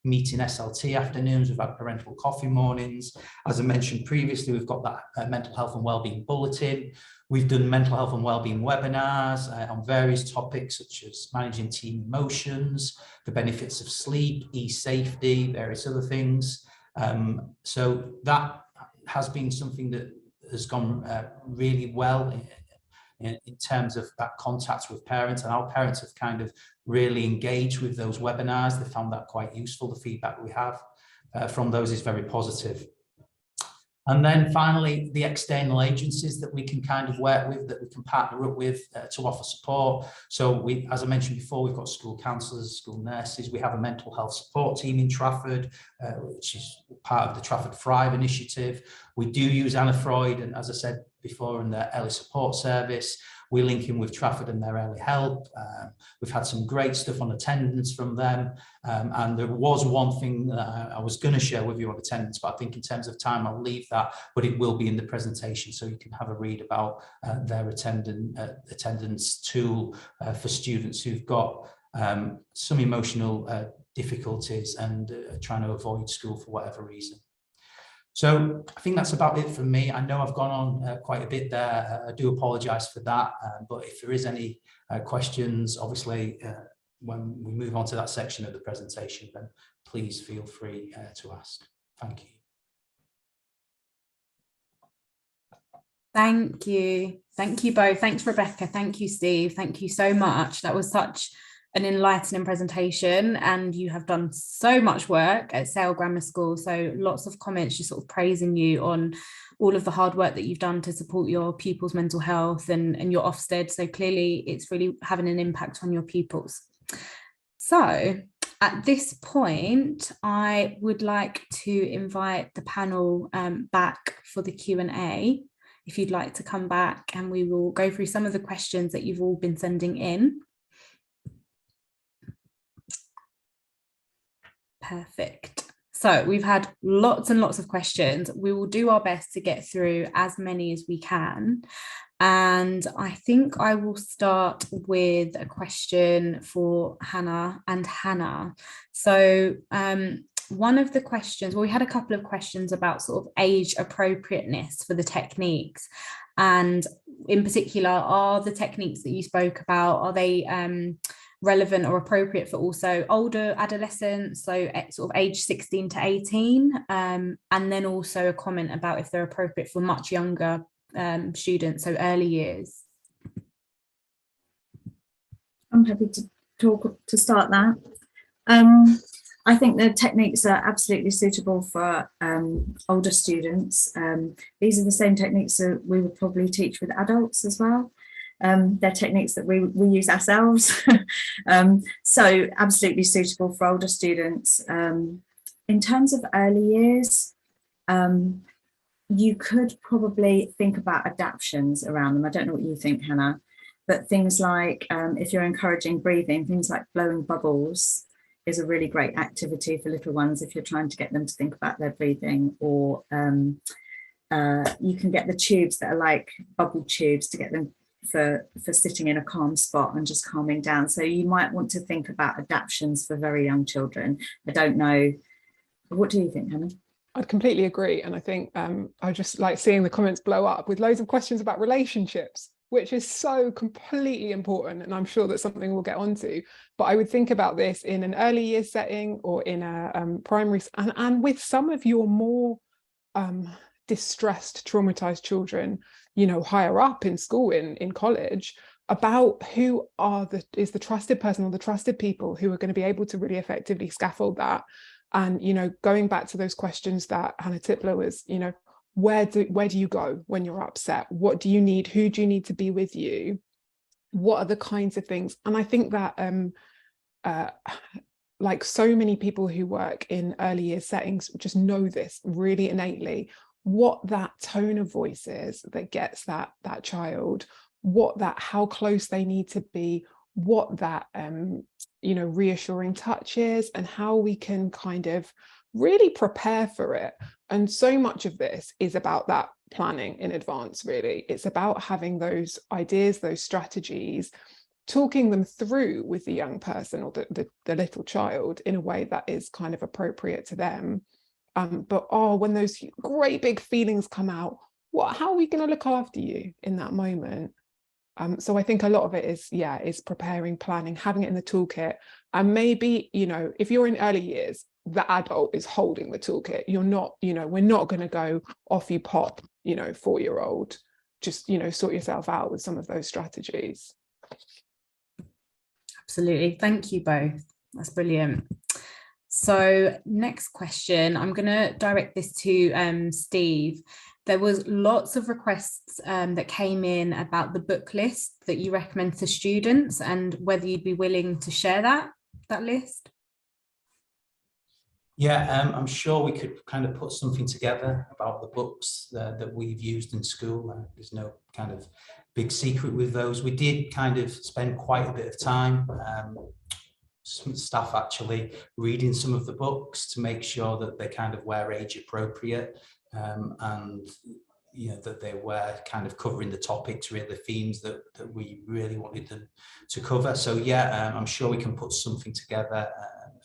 meeting SLT afternoons, we've had parental coffee mornings. As I mentioned previously, we've got that mental health and wellbeing bulletin. We've done mental health and wellbeing webinars on various topics such as managing teen emotions, the benefits of sleep, e-safety, various other things. So that has been something that has gone really well in terms of that contact with parents, and our parents have kind of really engaged with those webinars. They found that quite useful. The feedback we have from those is very positive. And then finally, the external agencies that we can kind of work with, that we can partner up with to offer support. So as I mentioned before, we've got school counsellors, school nurses. We have a mental health support team in Trafford, which is part of the Trafford Thrive initiative. We do use Anna Freud, and as I said before, in their early support service. We link in with Trafford and their early help. We've had some great stuff on attendance from them. And there was one thing that I was going to share with you on attendance, but I think in terms of time, I'll leave that, but it will be in the presentation, so you can have a read about their attendance tool for students who've got some emotional difficulties and trying to avoid school for whatever reason. So I think that's about it from me. I know I've gone on quite a bit there. I do apologise for that, but if there is any questions, obviously, when we move on to that section of the presentation, then please feel free to ask. Thank you. Thank you. Thank you both. Thanks, Rebecca. Thank you, Steve. Thank you so much. That was such an enlightening presentation, and you have done so much work at Sale Grammar School. So lots of comments just sort of praising you on all of the hard work that you've done to support your pupils' mental health and your Ofsted. So clearly it's really having an impact on your pupils. So at this point, I would like to invite the panel back for the Q&A. If you'd like to come back, and we will go through some of the questions that you've all been sending in. Perfect. So we've had lots and lots of questions. We will do our best to get through as many as we can. And I think I will start with a question for Hannah and Hannah. So one of the questions, well, we had a couple of questions about sort of age appropriateness for the techniques. And in particular, are the techniques that you spoke about, are they relevant or appropriate for also older adolescents, so sort of age 16 to 18? And then also a comment about if they're appropriate for much younger students, so early years. I'm happy to start that. I think the techniques are absolutely suitable for older students. These are the same techniques that we would probably teach with adults as well. They're techniques that we use ourselves. So absolutely suitable for older students. In terms of early years, you could probably think about adaptions around them. I don't know what you think, Hannah, but things like if you're encouraging breathing, things like blowing bubbles is a really great activity for little ones if you're trying to get them to think about their breathing. Or you can get the tubes that are like bubble tubes to get them for sitting in a calm spot and just calming down. So you might want to think about adaptions for very young children. I don't know. What do you think, Hannah? I'd completely agree. And I think I just like seeing the comments blow up with loads of questions about relationships, which is so completely important. And I'm sure that's something we'll get onto. But I would think about this in an early years setting or in a primary, and with some of your more distressed, traumatized children, you know, higher up in school, in college, about who is the trusted person or the trusted people who are going to be able to really effectively scaffold that. And, you know, going back to those questions that Hannah Tippler was, you know, where do you go when you're upset? What do you need? Who do you need to be with you? What are the kinds of things? And I think that like so many people who work in early years settings just know this really innately, what that tone of voice is that gets that child, how close they need to be, what that you know, reassuring touch is, and how we can kind of really prepare for it. And so much of this is about that planning in advance, really. It's about having those ideas, those strategies, talking them through with the young person or the little child in a way that is kind of appropriate to them. But when those great big feelings come out, how are we going to look after you in that moment? So I think a lot of it is preparing, planning, having it in the toolkit. And maybe, you know, if you're in early years, the adult is holding the toolkit. You're not, you know, we're not going to go off you pop, you know, 4-year-old, just, you know, sort yourself out with some of those strategies. Absolutely. Thank you both. That's brilliant. So next question, I'm going to direct this to Steve. There was lots of requests that came in about the book list that you recommend to students, and whether you'd be willing to share that list. Yeah, I'm sure we could kind of put something together about the books that we've used in school. There's no kind of big secret with those. We did kind of spend quite a bit of time, some staff actually, reading some of the books to make sure that they kind of were age appropriate. And you know, that they were kind of covering the topics, really, the themes that we really wanted them to cover. So yeah, I'm sure we can put something together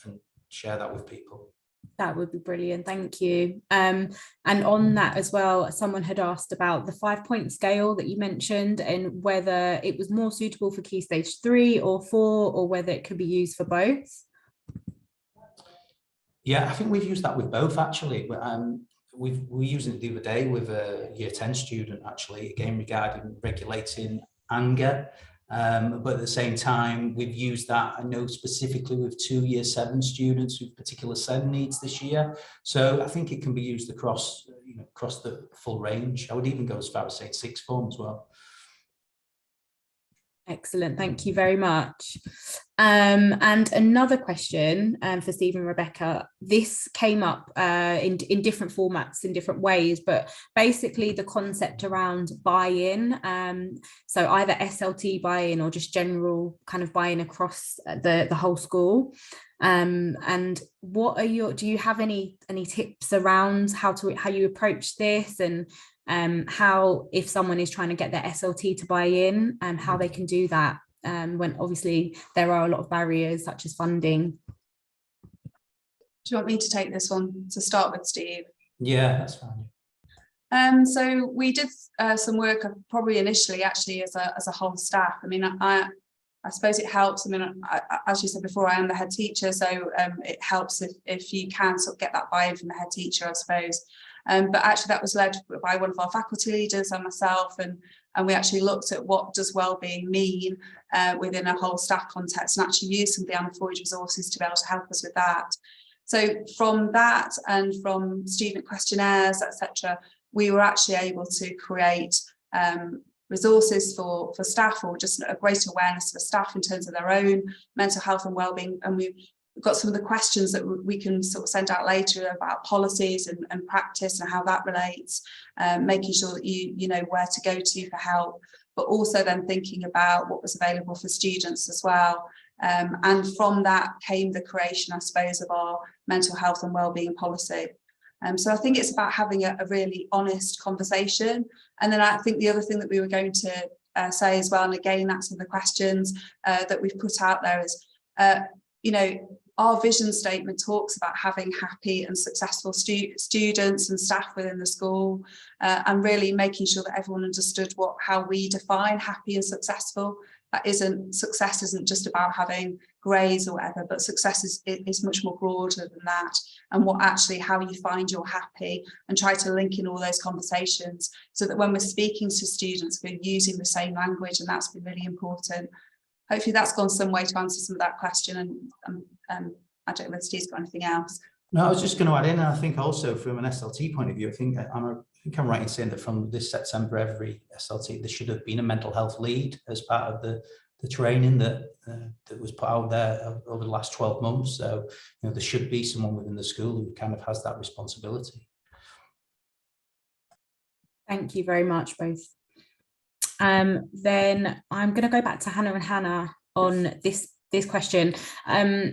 and share that with people. That would be brilliant, thank you. And on that as well, someone had asked about the 5-point scale that you mentioned and whether it was more suitable for Key Stage 3 or 4, or whether it could be used for both. Yeah, I think we've used that with both actually. We used it the other day with a Year 10 student actually, again regarding regulating anger. But at the same time, we've used that, I know specifically with 2 Year 7 students with particular SEND needs this year. So I think it can be used across, across the full range. I would even go as far as saying 6th form as well. Excellent, thank you very much. And another question for Steve and Rebecca. This came up in different formats, in different ways, but basically the concept around buy-in. So either SLT buy-in or just general kind of buy-in across the whole school. And what are do you have any tips around how you approach this, and how, if someone is trying to get their SLT to buy in, and how they can do that when obviously there are a lot of barriers such as funding? Do you want me to take this one to start with, Steve? Yeah, that's fine. So we did some work probably initially actually as a whole staff. I mean, I suppose it helps. I mean, as you said before, I am the head teacher, so it helps if you can sort of get that buy-in from the head teacher, I suppose. But actually that was led by one of our faculty leaders and myself, and we actually looked at what does wellbeing mean within a whole staff context, and actually used some of the Anna Freud resources to be able to help us with that. So from that and from student questionnaires, etc., we were actually able to create resources for staff, or just a greater awareness for staff in terms of their own mental health and wellbeing. And we've got some of the questions that we can sort of send out later about policies and practice and how that relates, making sure that you know where to go to for help, but also then thinking about what was available for students as well. And from that came the creation, I suppose, of our mental health and wellbeing policy. So I think it's about having a really honest conversation. And then I think the other thing that we were going to say as well, and again, that's some of the questions that we've put out there, is, our vision statement talks about having happy and successful students and staff within the school, and really making sure that everyone understood how we define happy and successful. Success isn't just about having grades or whatever, but success is much more broader than that, and how you find you're happy, and try to link in all those conversations so that when we're speaking to students, we're using the same language, and that's been really important. Hopefully that's gone some way to answer some of that question, and I don't know if Steve's got anything else. No, I was just going to add in, and I think also from an SLT point of view, I think I'm right in saying that from this September, every SLT, there should have been a mental health lead as part of the training that was put out there over the last 12 months. So, there should be someone within the school who kind of has that responsibility. Thank you very much, both. Then I'm going to go back to Hannah and Hannah on this question.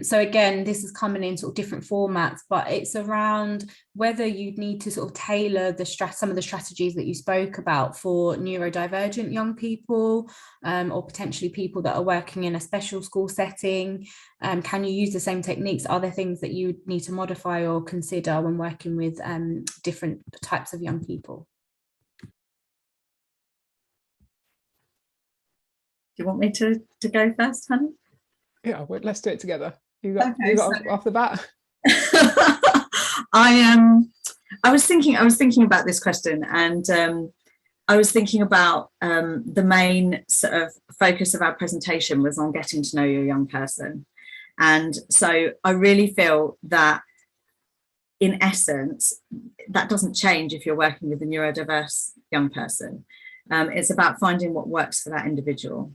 So again, this is coming in sort of different formats, but it's around whether you'd need to sort of tailor some of the strategies that you spoke about for neurodivergent young people, or potentially people that are working in a special school setting. Can you use the same techniques? Are there things that you need to modify or consider when working with different types of young people? Do you want me to go first, Hannah? Yeah, let's do it together. You got off the bat. I was thinking about this question, and I was thinking about the main sort of focus of our presentation was on getting to know your young person. And so I really feel that in essence, that doesn't change if you're working with a neurodiverse young person. It's about finding what works for that individual.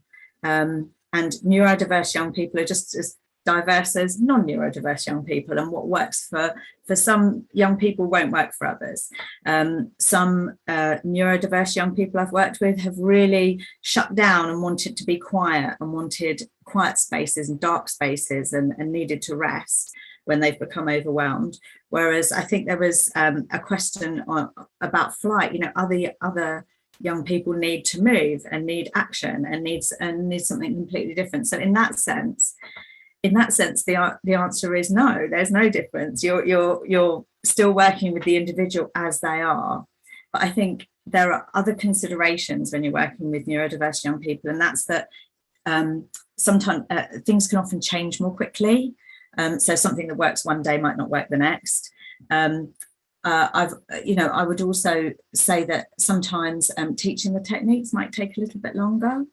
And neurodiverse young people are just as diverse as non-neurodiverse young people, and what works for some young people won't work for others. Some neurodiverse young people I've worked with have really shut down and wanted to be quiet, and wanted quiet spaces and dark spaces, and needed to rest when they've become overwhelmed. Whereas I think there was a question about flight. Other young people need to move and need action and need something completely different. So in that sense, in that sense, the answer is no. There's no difference. You're still working with the individual as they are. But I think there are other considerations when you're working with neurodiverse young people, and that's that sometimes things can often change more quickly. So something that works one day might not work the next. I would also say that sometimes teaching the techniques might take a little bit longer.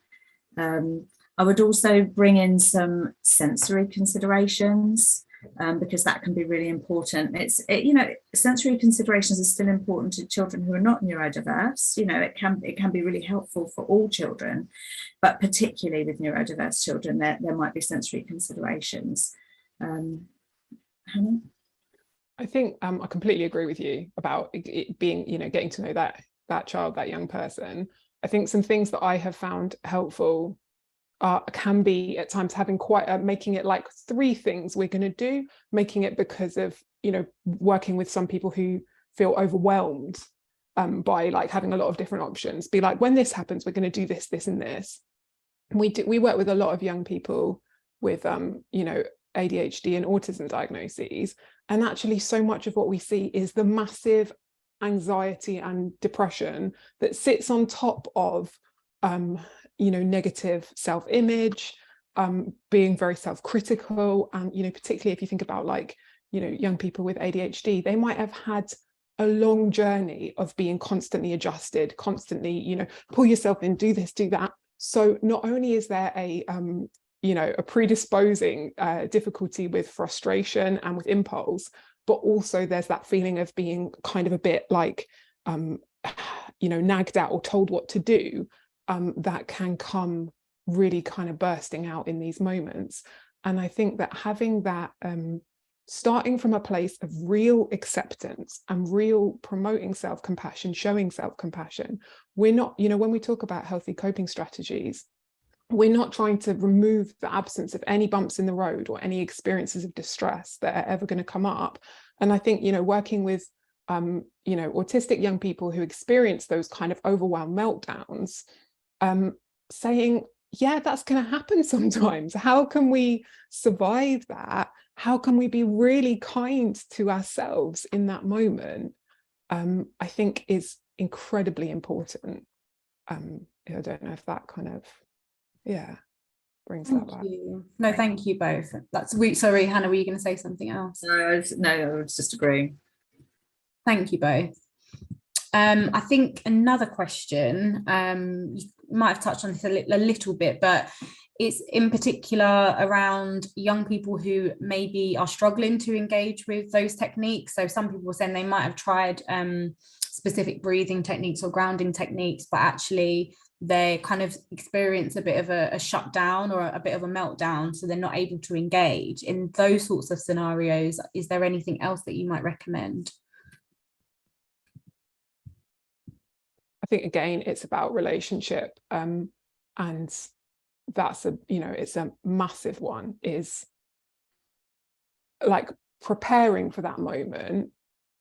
I would also bring in some sensory considerations, because that can be really important. Sensory considerations are still important to children who are not neurodiverse. It can be really helpful for all children, but particularly with neurodiverse children, there might be sensory considerations. Hannah? I think I completely agree with you about it being, getting to know that child, that young person. I think some things that I have found helpful can be at times having making it like 3 things we're going to do, making it because of, working with some people who feel overwhelmed by like having a lot of different options. Be like, when this happens, we're going to do this, this and this. And we work with a lot of young people with, ADHD and autism diagnoses. And actually so much of what we see is the massive anxiety and depression that sits on top of negative self-image, being very self-critical, and particularly if you think about young people with ADHD, they might have had a long journey of being constantly adjusted, constantly pull yourself in, do this, do that. So not only is there a predisposing difficulty with frustration and with impulse, but also there's that feeling of being kind of a bit like nagged at or told what to do. That can come really kind of bursting out in these moments. And I think that having that, starting from a place of real acceptance and real promoting self-compassion, showing self-compassion, we're not, when we talk about healthy coping strategies, we're not trying to remove the absence of any bumps in the road or any experiences of distress that are ever going to come up. And I think, working with autistic young people who experience those kind of overwhelmed meltdowns, saying, yeah, that's going to happen sometimes. How can we survive that? How can we be really kind to ourselves in that moment? I think is incredibly important. I don't know if that kind of, brings that back. No, thank you both. Sorry, Hannah, were you going to say something else? No, I was just agreeing. Thank you both. I think another question, you might have touched on this a little bit, but it's in particular around young people who maybe are struggling to engage with those techniques. So some people were saying they might have tried specific breathing techniques or grounding techniques, but actually they kind of experience a bit of a shutdown or a bit of a meltdown, so they're not able to engage. In those sorts of scenarios, is there anything else that you might recommend? I think again, it's about relationship, and that's it's a massive one, is like preparing for that moment.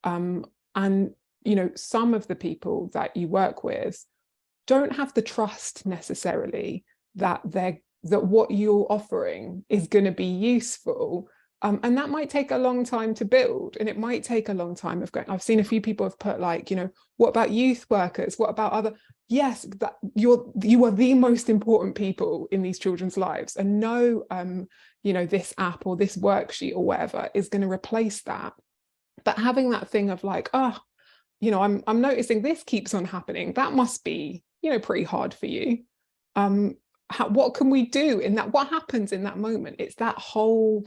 And some of the people that you work with don't have the trust necessarily that what you're offering is going to be useful. And that might take a long time to build, and it might take a long time of going. I've seen a few people have put what about youth workers? What about other? Yes, that you are the most important people in these children's lives, and no, this app or this worksheet or whatever is going to replace that. But having that thing of I'm noticing this keeps on happening. That must be pretty hard for you. What can we do in that? What happens in that moment? It's that whole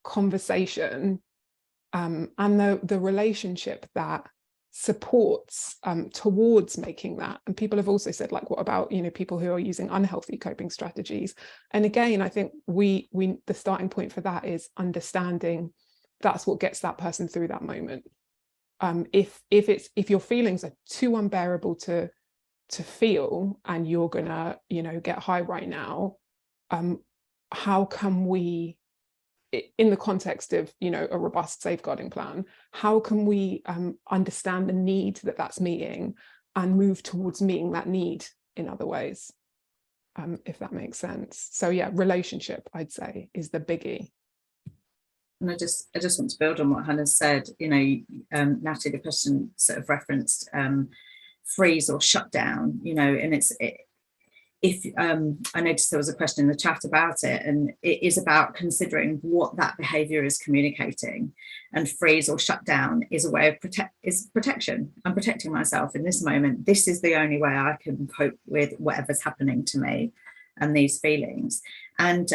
conversation and the relationship that supports towards making that. And people have also said, what about people who are using unhealthy coping strategies? And again, I think the starting point for that is understanding that's what gets that person through that moment. If your feelings are too unbearable to feel, and you're gonna get high right now, how can we, in the context of a robust safeguarding plan, how can we understand the need that's meeting and move towards meeting that need in other ways? if that makes sense. So yeah, relationship, I'd say, is the biggie. And I just want to build on what Hannah said. You know, Natalie, the question sort of referenced freeze or shut down, you know, and if I noticed there was a question in the chat about it, and it is about considering what that behavior is communicating. And freeze or shut down is a way of protection. I'm protecting myself in this moment. This is the only way I can cope with whatever's happening to me and these feelings. And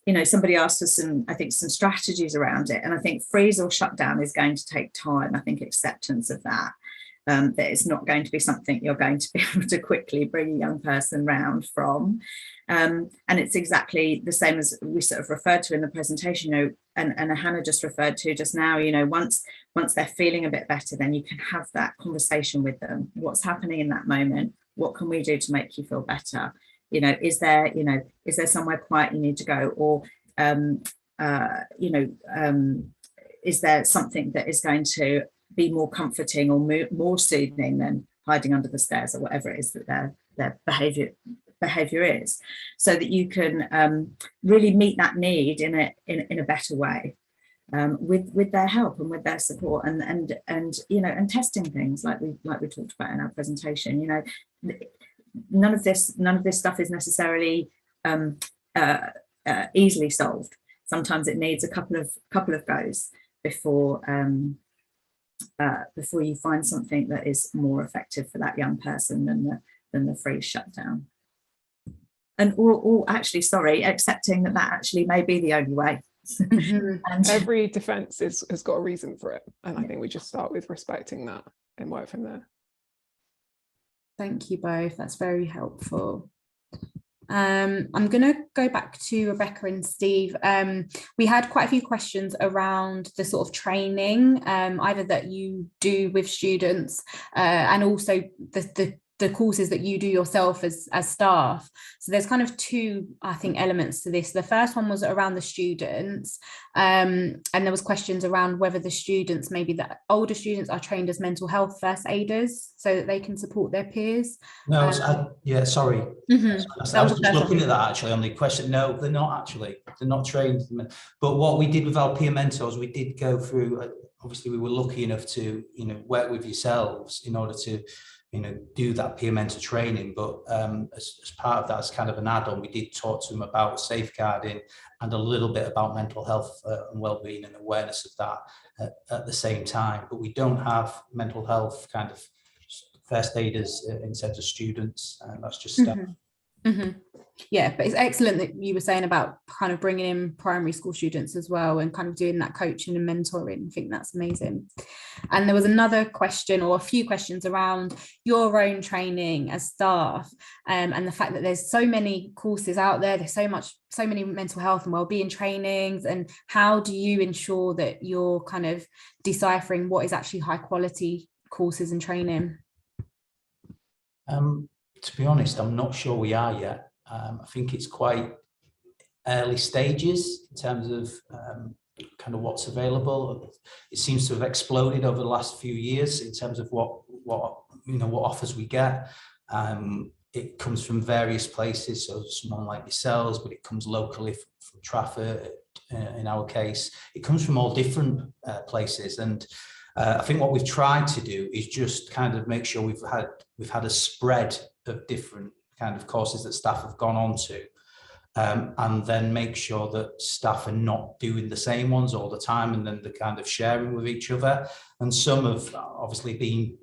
you know, somebody asked for some strategies around it, and I think freeze or shut down is going to take time. I think acceptance of that. That it's not going to be something you're going to be able to quickly bring a young person round from. And it's exactly the same as we sort of referred to in the presentation, you know, and Hannah just referred to just now, you know, once they're feeling a bit better, then you can have that conversation with them. What's happening in that moment? What can we do to make you feel better? You know, is there somewhere quiet you need to go? Or, you know, is there something that is going to be more comforting or more soothing than hiding under the stairs, or whatever it is that their behavior is, so that you can really meet that need in a better way, with their help and with their support, and you know, and testing things like we talked about in our presentation. You know, none of this stuff is necessarily easily solved. Sometimes it needs a couple of goes before you find something that is more effective for that young person than the freeze shutdown. And or actually, sorry, accepting that actually may be the only way. And every defense has got a reason for it. And I think we just start with respecting that and work from there. Thank you both. That's very helpful. I'm going to go back to Rebecca and Steve. We had quite a few questions around the sort of training, either that you do with students, and also the courses that you do yourself as staff. So there's kind of two, I think, elements to this. The first one was around the students, and there was questions around whether the students, maybe the older students, are trained as mental health first aiders so that they can support their peers. No, yeah, sorry. I was just looking at that actually on the question. No, they're not actually. They're not trained. But what we did with our peer mentors, we did go through, obviously we were lucky enough to, you know, work with yourselves in order to, you know, do that peer mentor training. But as part of that, as kind of an add-on, we did talk to them about safeguarding and a little bit about mental health and well-being and awareness of that at the same time. But we don't have mental health kind of first aiders in terms of students, and that's just stuff. Yeah, but it's excellent that you were saying about kind of bringing in primary school students as well and kind of doing that coaching and mentoring. I think that's amazing. And there was another question, or a few questions, around your own training as staff, and the fact that there's so many courses out there. There's so many mental health and wellbeing trainings, and how do you ensure that you're kind of deciphering what is actually high quality courses and training? To be honest, I'm not sure we are yet. I think it's quite early stages in terms of kind of what's available. It seems to have exploded over the last few years in terms of what offers we get. It comes from various places, so someone like yourselves, but it comes locally from Trafford. In our case, it comes from all different places, and I think what we've tried to do is just kind of make sure we've had a spread of different kind of courses that staff have gone on to, and then make sure that staff are not doing the same ones all the time, and then they're kind of sharing with each other. And some have obviously been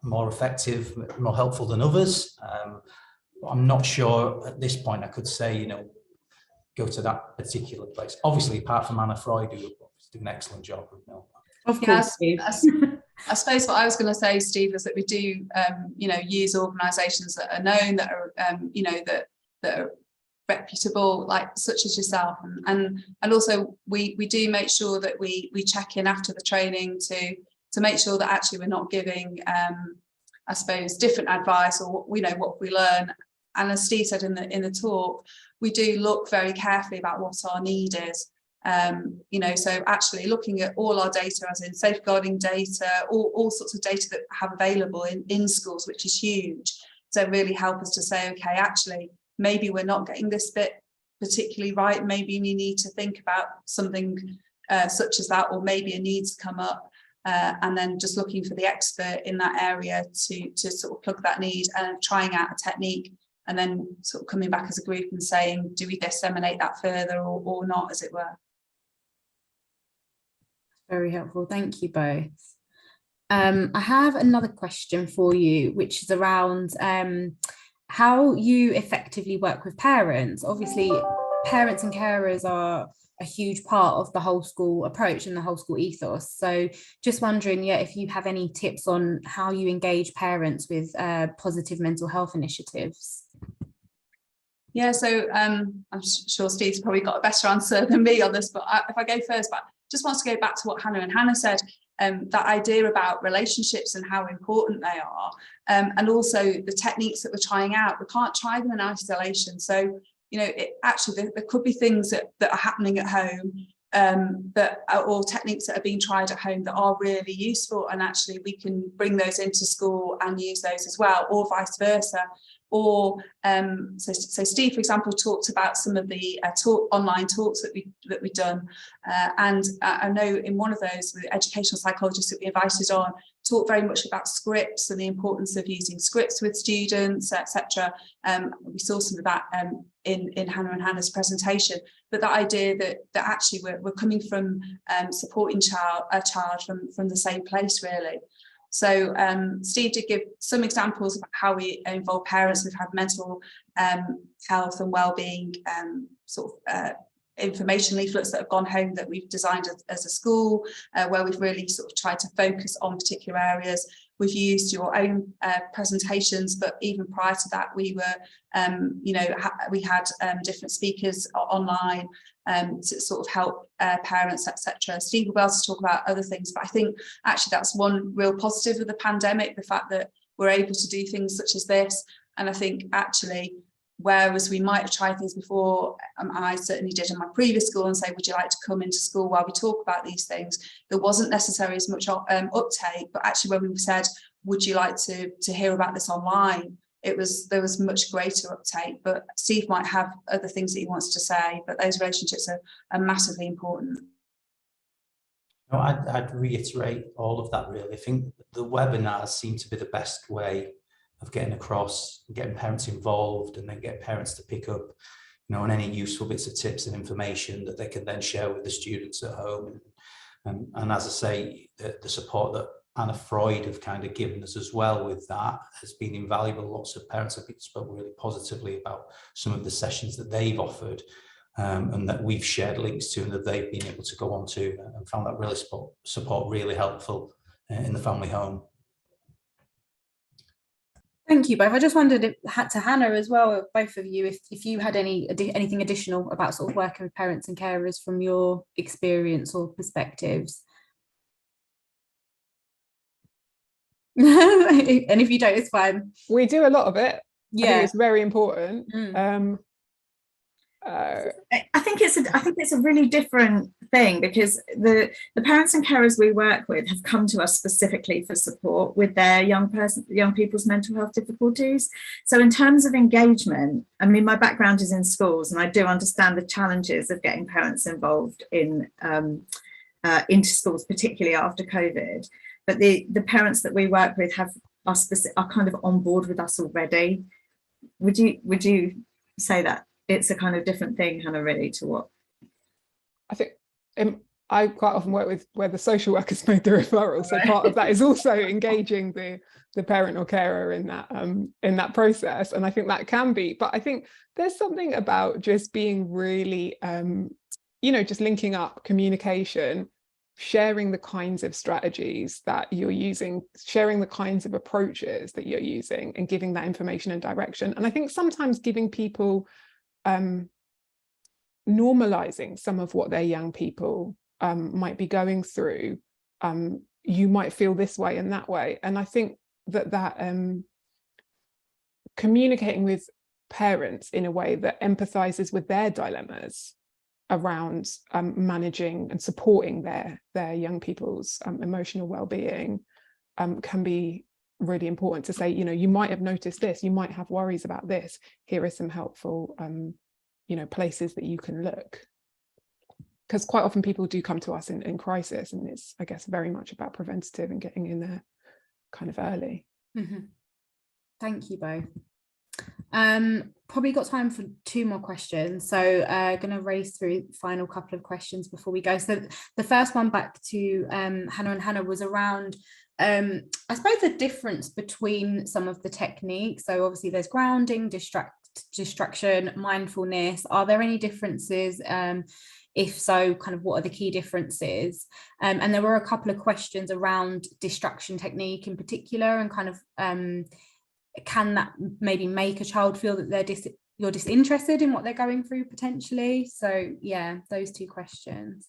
more effective, more helpful than others. I'm not sure at this point I could say, you know, go to that particular place. Obviously, apart from Anna Freud, who do an excellent job with me. Of course. I suppose what I was going to say, Steve, is that we do, you know, use organisations that are known, that are, you know, that are reputable, like such as yourself, and also we do make sure that we check in after the training to make sure that actually we're not giving, I suppose, different advice, or you know what we learn. And as Steve said in the talk, we do look very carefully about what our need is. You know, so actually looking at all our data, as in safeguarding data, all sorts of data that we have available in schools, which is huge, to really help us to say, okay, actually, maybe we're not getting this bit particularly right, maybe you need to think about something such as that, or maybe a need's come up, and then just looking for the expert in that area to sort of plug that need, and trying out a technique, and then sort of coming back as a group and saying, do we disseminate that further or not, as it were. Very helpful, thank you both. I have another question for you, which is around how you effectively work with parents. Obviously, parents and carers are a huge part of the whole school approach and the whole school ethos. So just wondering, yeah, if you have any tips on how you engage parents with positive mental health initiatives. Yeah, so I'm sure Steve's probably got a better answer than me on this, but if I go first, but just want to go back to what Hannah said, that idea about relationships and how important they are, and also the techniques that we're trying out. We can't try them in isolation. So, you know, actually there could be things that are happening at home, or techniques that are being tried at home that are really useful, and actually we can bring those into school and use those as well, or vice versa. Or so Steve, for example, talked about some of the online talks that we've done, and I know in one of those, the educational psychologist that we invited on talked very much about scripts and the importance of using scripts with students, etc. We saw some of that in Hannah and Hannah's presentation, but that idea that actually we're coming from supporting a child from the same place, really. So Steve did give some examples of how we involve parents. We've had mental health and wellbeing information leaflets that have gone home that we've designed as a school, where we've really sort of tried to focus on particular areas. We've used your own presentations, but even prior to that, we were, we had different speakers online to sort of help parents, etc. Steve will be able to talk about other things, but I think actually that's one real positive of the pandemic, the fact that we're able to do things such as this. And I think actually, whereas we might have tried things before, I certainly did in my previous school, and say, would you like to come into school while we talk about these things? There wasn't necessarily as much uptake, but actually when we said, would you like to hear about this online? There was much greater uptake, but Steve might have other things that he wants to say, but those relationships are massively important. No, I'd reiterate all of that, really. I think the webinars seem to be the best way of getting across, getting parents involved, and then get parents to pick up, on any useful bits of tips and information that they can then share with the students at home. And as I say, the support that Anna Freud have kind of given us as well with that has been invaluable. Lots of parents have spoken really positively about some of the sessions that they've offered, and that we've shared links to and that they've been able to go on to, and found that really support really helpful in the family home. Thank you both. I just wondered to Hannah as well, both of you, if you had anything additional about sort of working with parents and carers from your experience or perspectives. And if you don't, it's fine. We do a lot of it. Yeah, I think it's very important. I think it's a really different thing, because the parents and carers we work with have come to us specifically for support with their young people's mental health difficulties. So in terms of engagement, I mean, my background is in schools, and I do understand the challenges of getting parents involved in into schools, particularly after COVID. But the parents that we work with are kind of on board with us already. Would you say that it's a kind of different thing, Hannah, really, to what? I think I quite often work with where the social workers made the referral. So part of that is also engaging the parent or carer in that process. And I think that can be, but I think there's something about just being really, just linking up communication, sharing the kinds of strategies that you're using, sharing the kinds of approaches that you're using, and giving that information and direction. And I think sometimes giving people normalizing some of what their young people might be going through. You might feel this way and that way. And I think that communicating with parents in a way that empathizes with their dilemmas around managing and supporting their young people's emotional well-being can be really important to say, you know, you might have noticed this, you might have worries about this. Here are some helpful, you know, places that you can look. Because quite often people do come to us in crisis, and it's, I guess, very much about preventative and getting in there kind of early. Mm-hmm. Thank you both. Probably got time for 2 more questions, so going to race through the final couple of questions before we go. So the first one, back to Hannah and Hannah, was around I suppose the difference between some of the techniques. So obviously there's grounding, distraction, mindfulness. Are there any differences? If so, kind of what are the key differences? And there were a couple of questions around distraction technique in particular, and kind of can that maybe make a child feel that you're disinterested in what they're going through potentially? So yeah, those 2 questions.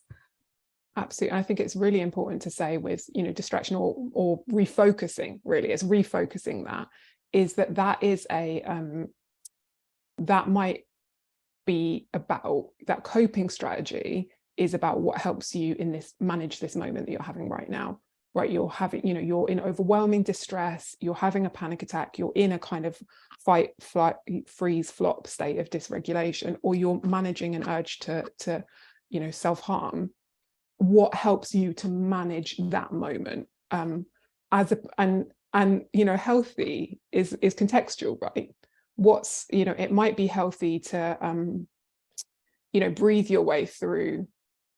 Absolutely. I think it's really important to say with, you know, distraction or refocusing, really, it's refocusing that is a that might be about, that coping strategy is about what helps you in this, manage this moment that you're having right now, right? You're having, you know, you're in overwhelming distress, you're having a panic attack, you're in a kind of fight, flight, freeze, flop state of dysregulation, or you're managing an urge to you know, self-harm. What helps you to manage that moment? And you know, healthy is contextual, right? What's, you know, it might be healthy to you know, breathe your way through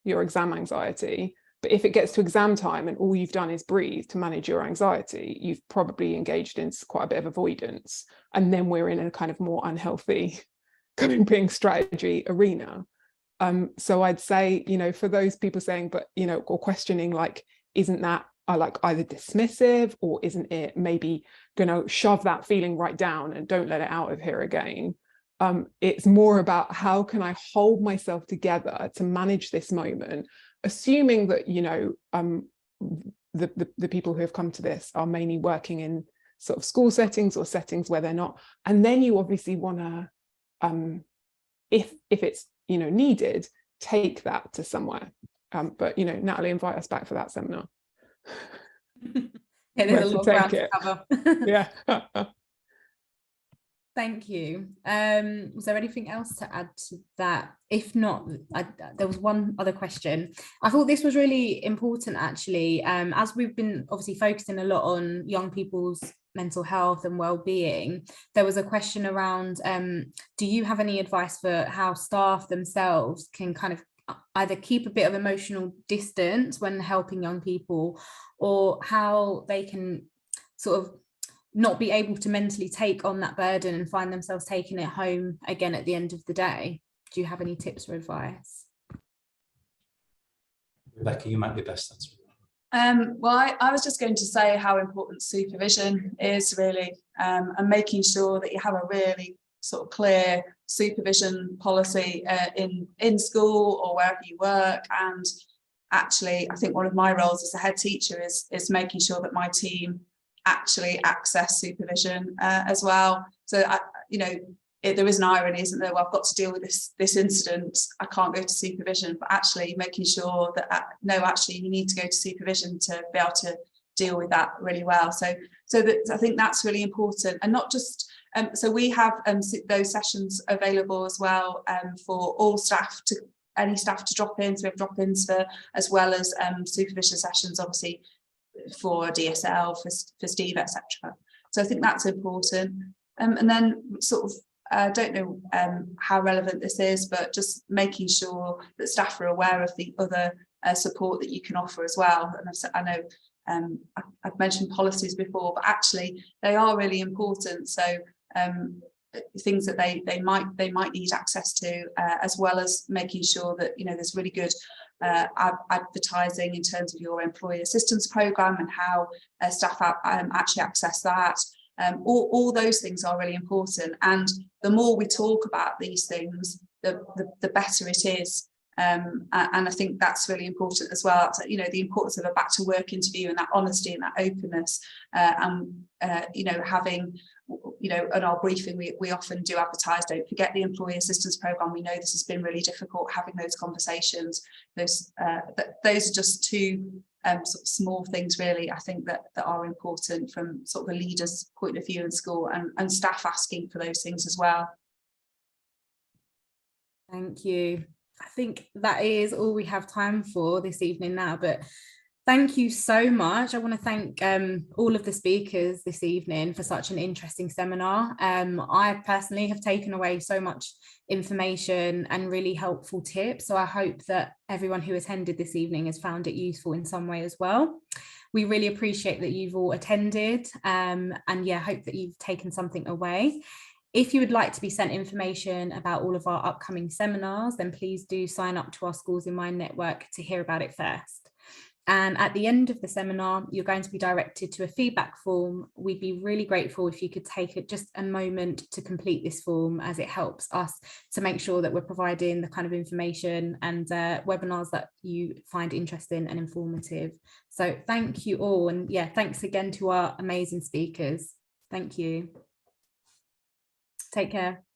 your exam anxiety, but if it gets to exam time and all you've done is breathe to manage your anxiety, you've probably engaged in quite a bit of avoidance, and then we're in a kind of more unhealthy coping strategy arena. So I'd say, you know, for those people saying, but, you know, or questioning, like, isn't that like either dismissive, or isn't it maybe going to shove that feeling right down and don't let it out of here again? It's more about how can I hold myself together to manage this moment, assuming that, you know, the people who have come to this are mainly working in sort of school settings or settings where they're not. And then you obviously want to, if it's, you know, needed, take that to somewhere. But, you know, Natalie, invite us back for that seminar. Yeah, there's a lot of ground to cover. Yeah. Thank you. Was there anything else to add to that? If not, there was one other question. I thought this was really important, actually, as we've been obviously focusing a lot on young people's mental health and well-being. There was a question around, do you have any advice for how staff themselves can kind of either keep a bit of emotional distance when helping young people, or how they can sort of not be able to mentally take on that burden and find themselves taking it home again at the end of the day? Do you have any tips or advice? Rebecca, you might be best answering. Well, I was just going to say how important supervision is, really, and making sure that you have a really sort of clear supervision policy in school or wherever you work. And actually, I think one of my roles as a head teacher is making sure that my team actually access supervision as well. So, you know, there is an irony, isn't there? Well, I've got to deal with this incident, I can't go to supervision, but actually making sure that no, actually you need to go to supervision to be able to deal with that really well. So that I think that's really important, and not just so we have those sessions available as well for all staff, to any staff to drop in. So we have drop-ins for, as well as supervision sessions, obviously for DSL, for Steve, etc. So I think that's important. And then sort of, I don't know how relevant this is, but just making sure that staff are aware of the other support that you can offer as well. And I know I've mentioned policies before, but actually they are really important. So things that they might need access to, as well as making sure that, you know, there's really good advertising in terms of your employee assistance program and how staff actually access that. All those things are really important, and the more we talk about these things, the better it is. And I think that's really important as well. So, you know, the importance of a back to work interview and that honesty and that openness, and you know, having, you know, in our briefing we often do advertise, don't forget the employee assistance program. We know this has been really difficult, having those conversations. Those are just two sort of small things really, I think that are important from sort of a leader's point of view in school, and staff asking for those things as well. Thank you. I think that is all we have time for this evening now, but thank you so much. I want to thank all of the speakers this evening for such an interesting seminar. I personally have taken away so much information and really helpful tips. So I hope that everyone who attended this evening has found it useful in some way as well. We really appreciate that you've all attended, and yeah, hope that you've taken something away. If you would like to be sent information about all of our upcoming seminars, then please do sign up to our Schools in Mind network to hear about it first. And at the end of the seminar, you're going to be directed to a feedback form. We'd be really grateful if you could take just a moment to complete this form, as it helps us to make sure that we're providing the kind of information and webinars that you find interesting and informative. So thank you all. And yeah, thanks again to our amazing speakers. Thank you. Take care.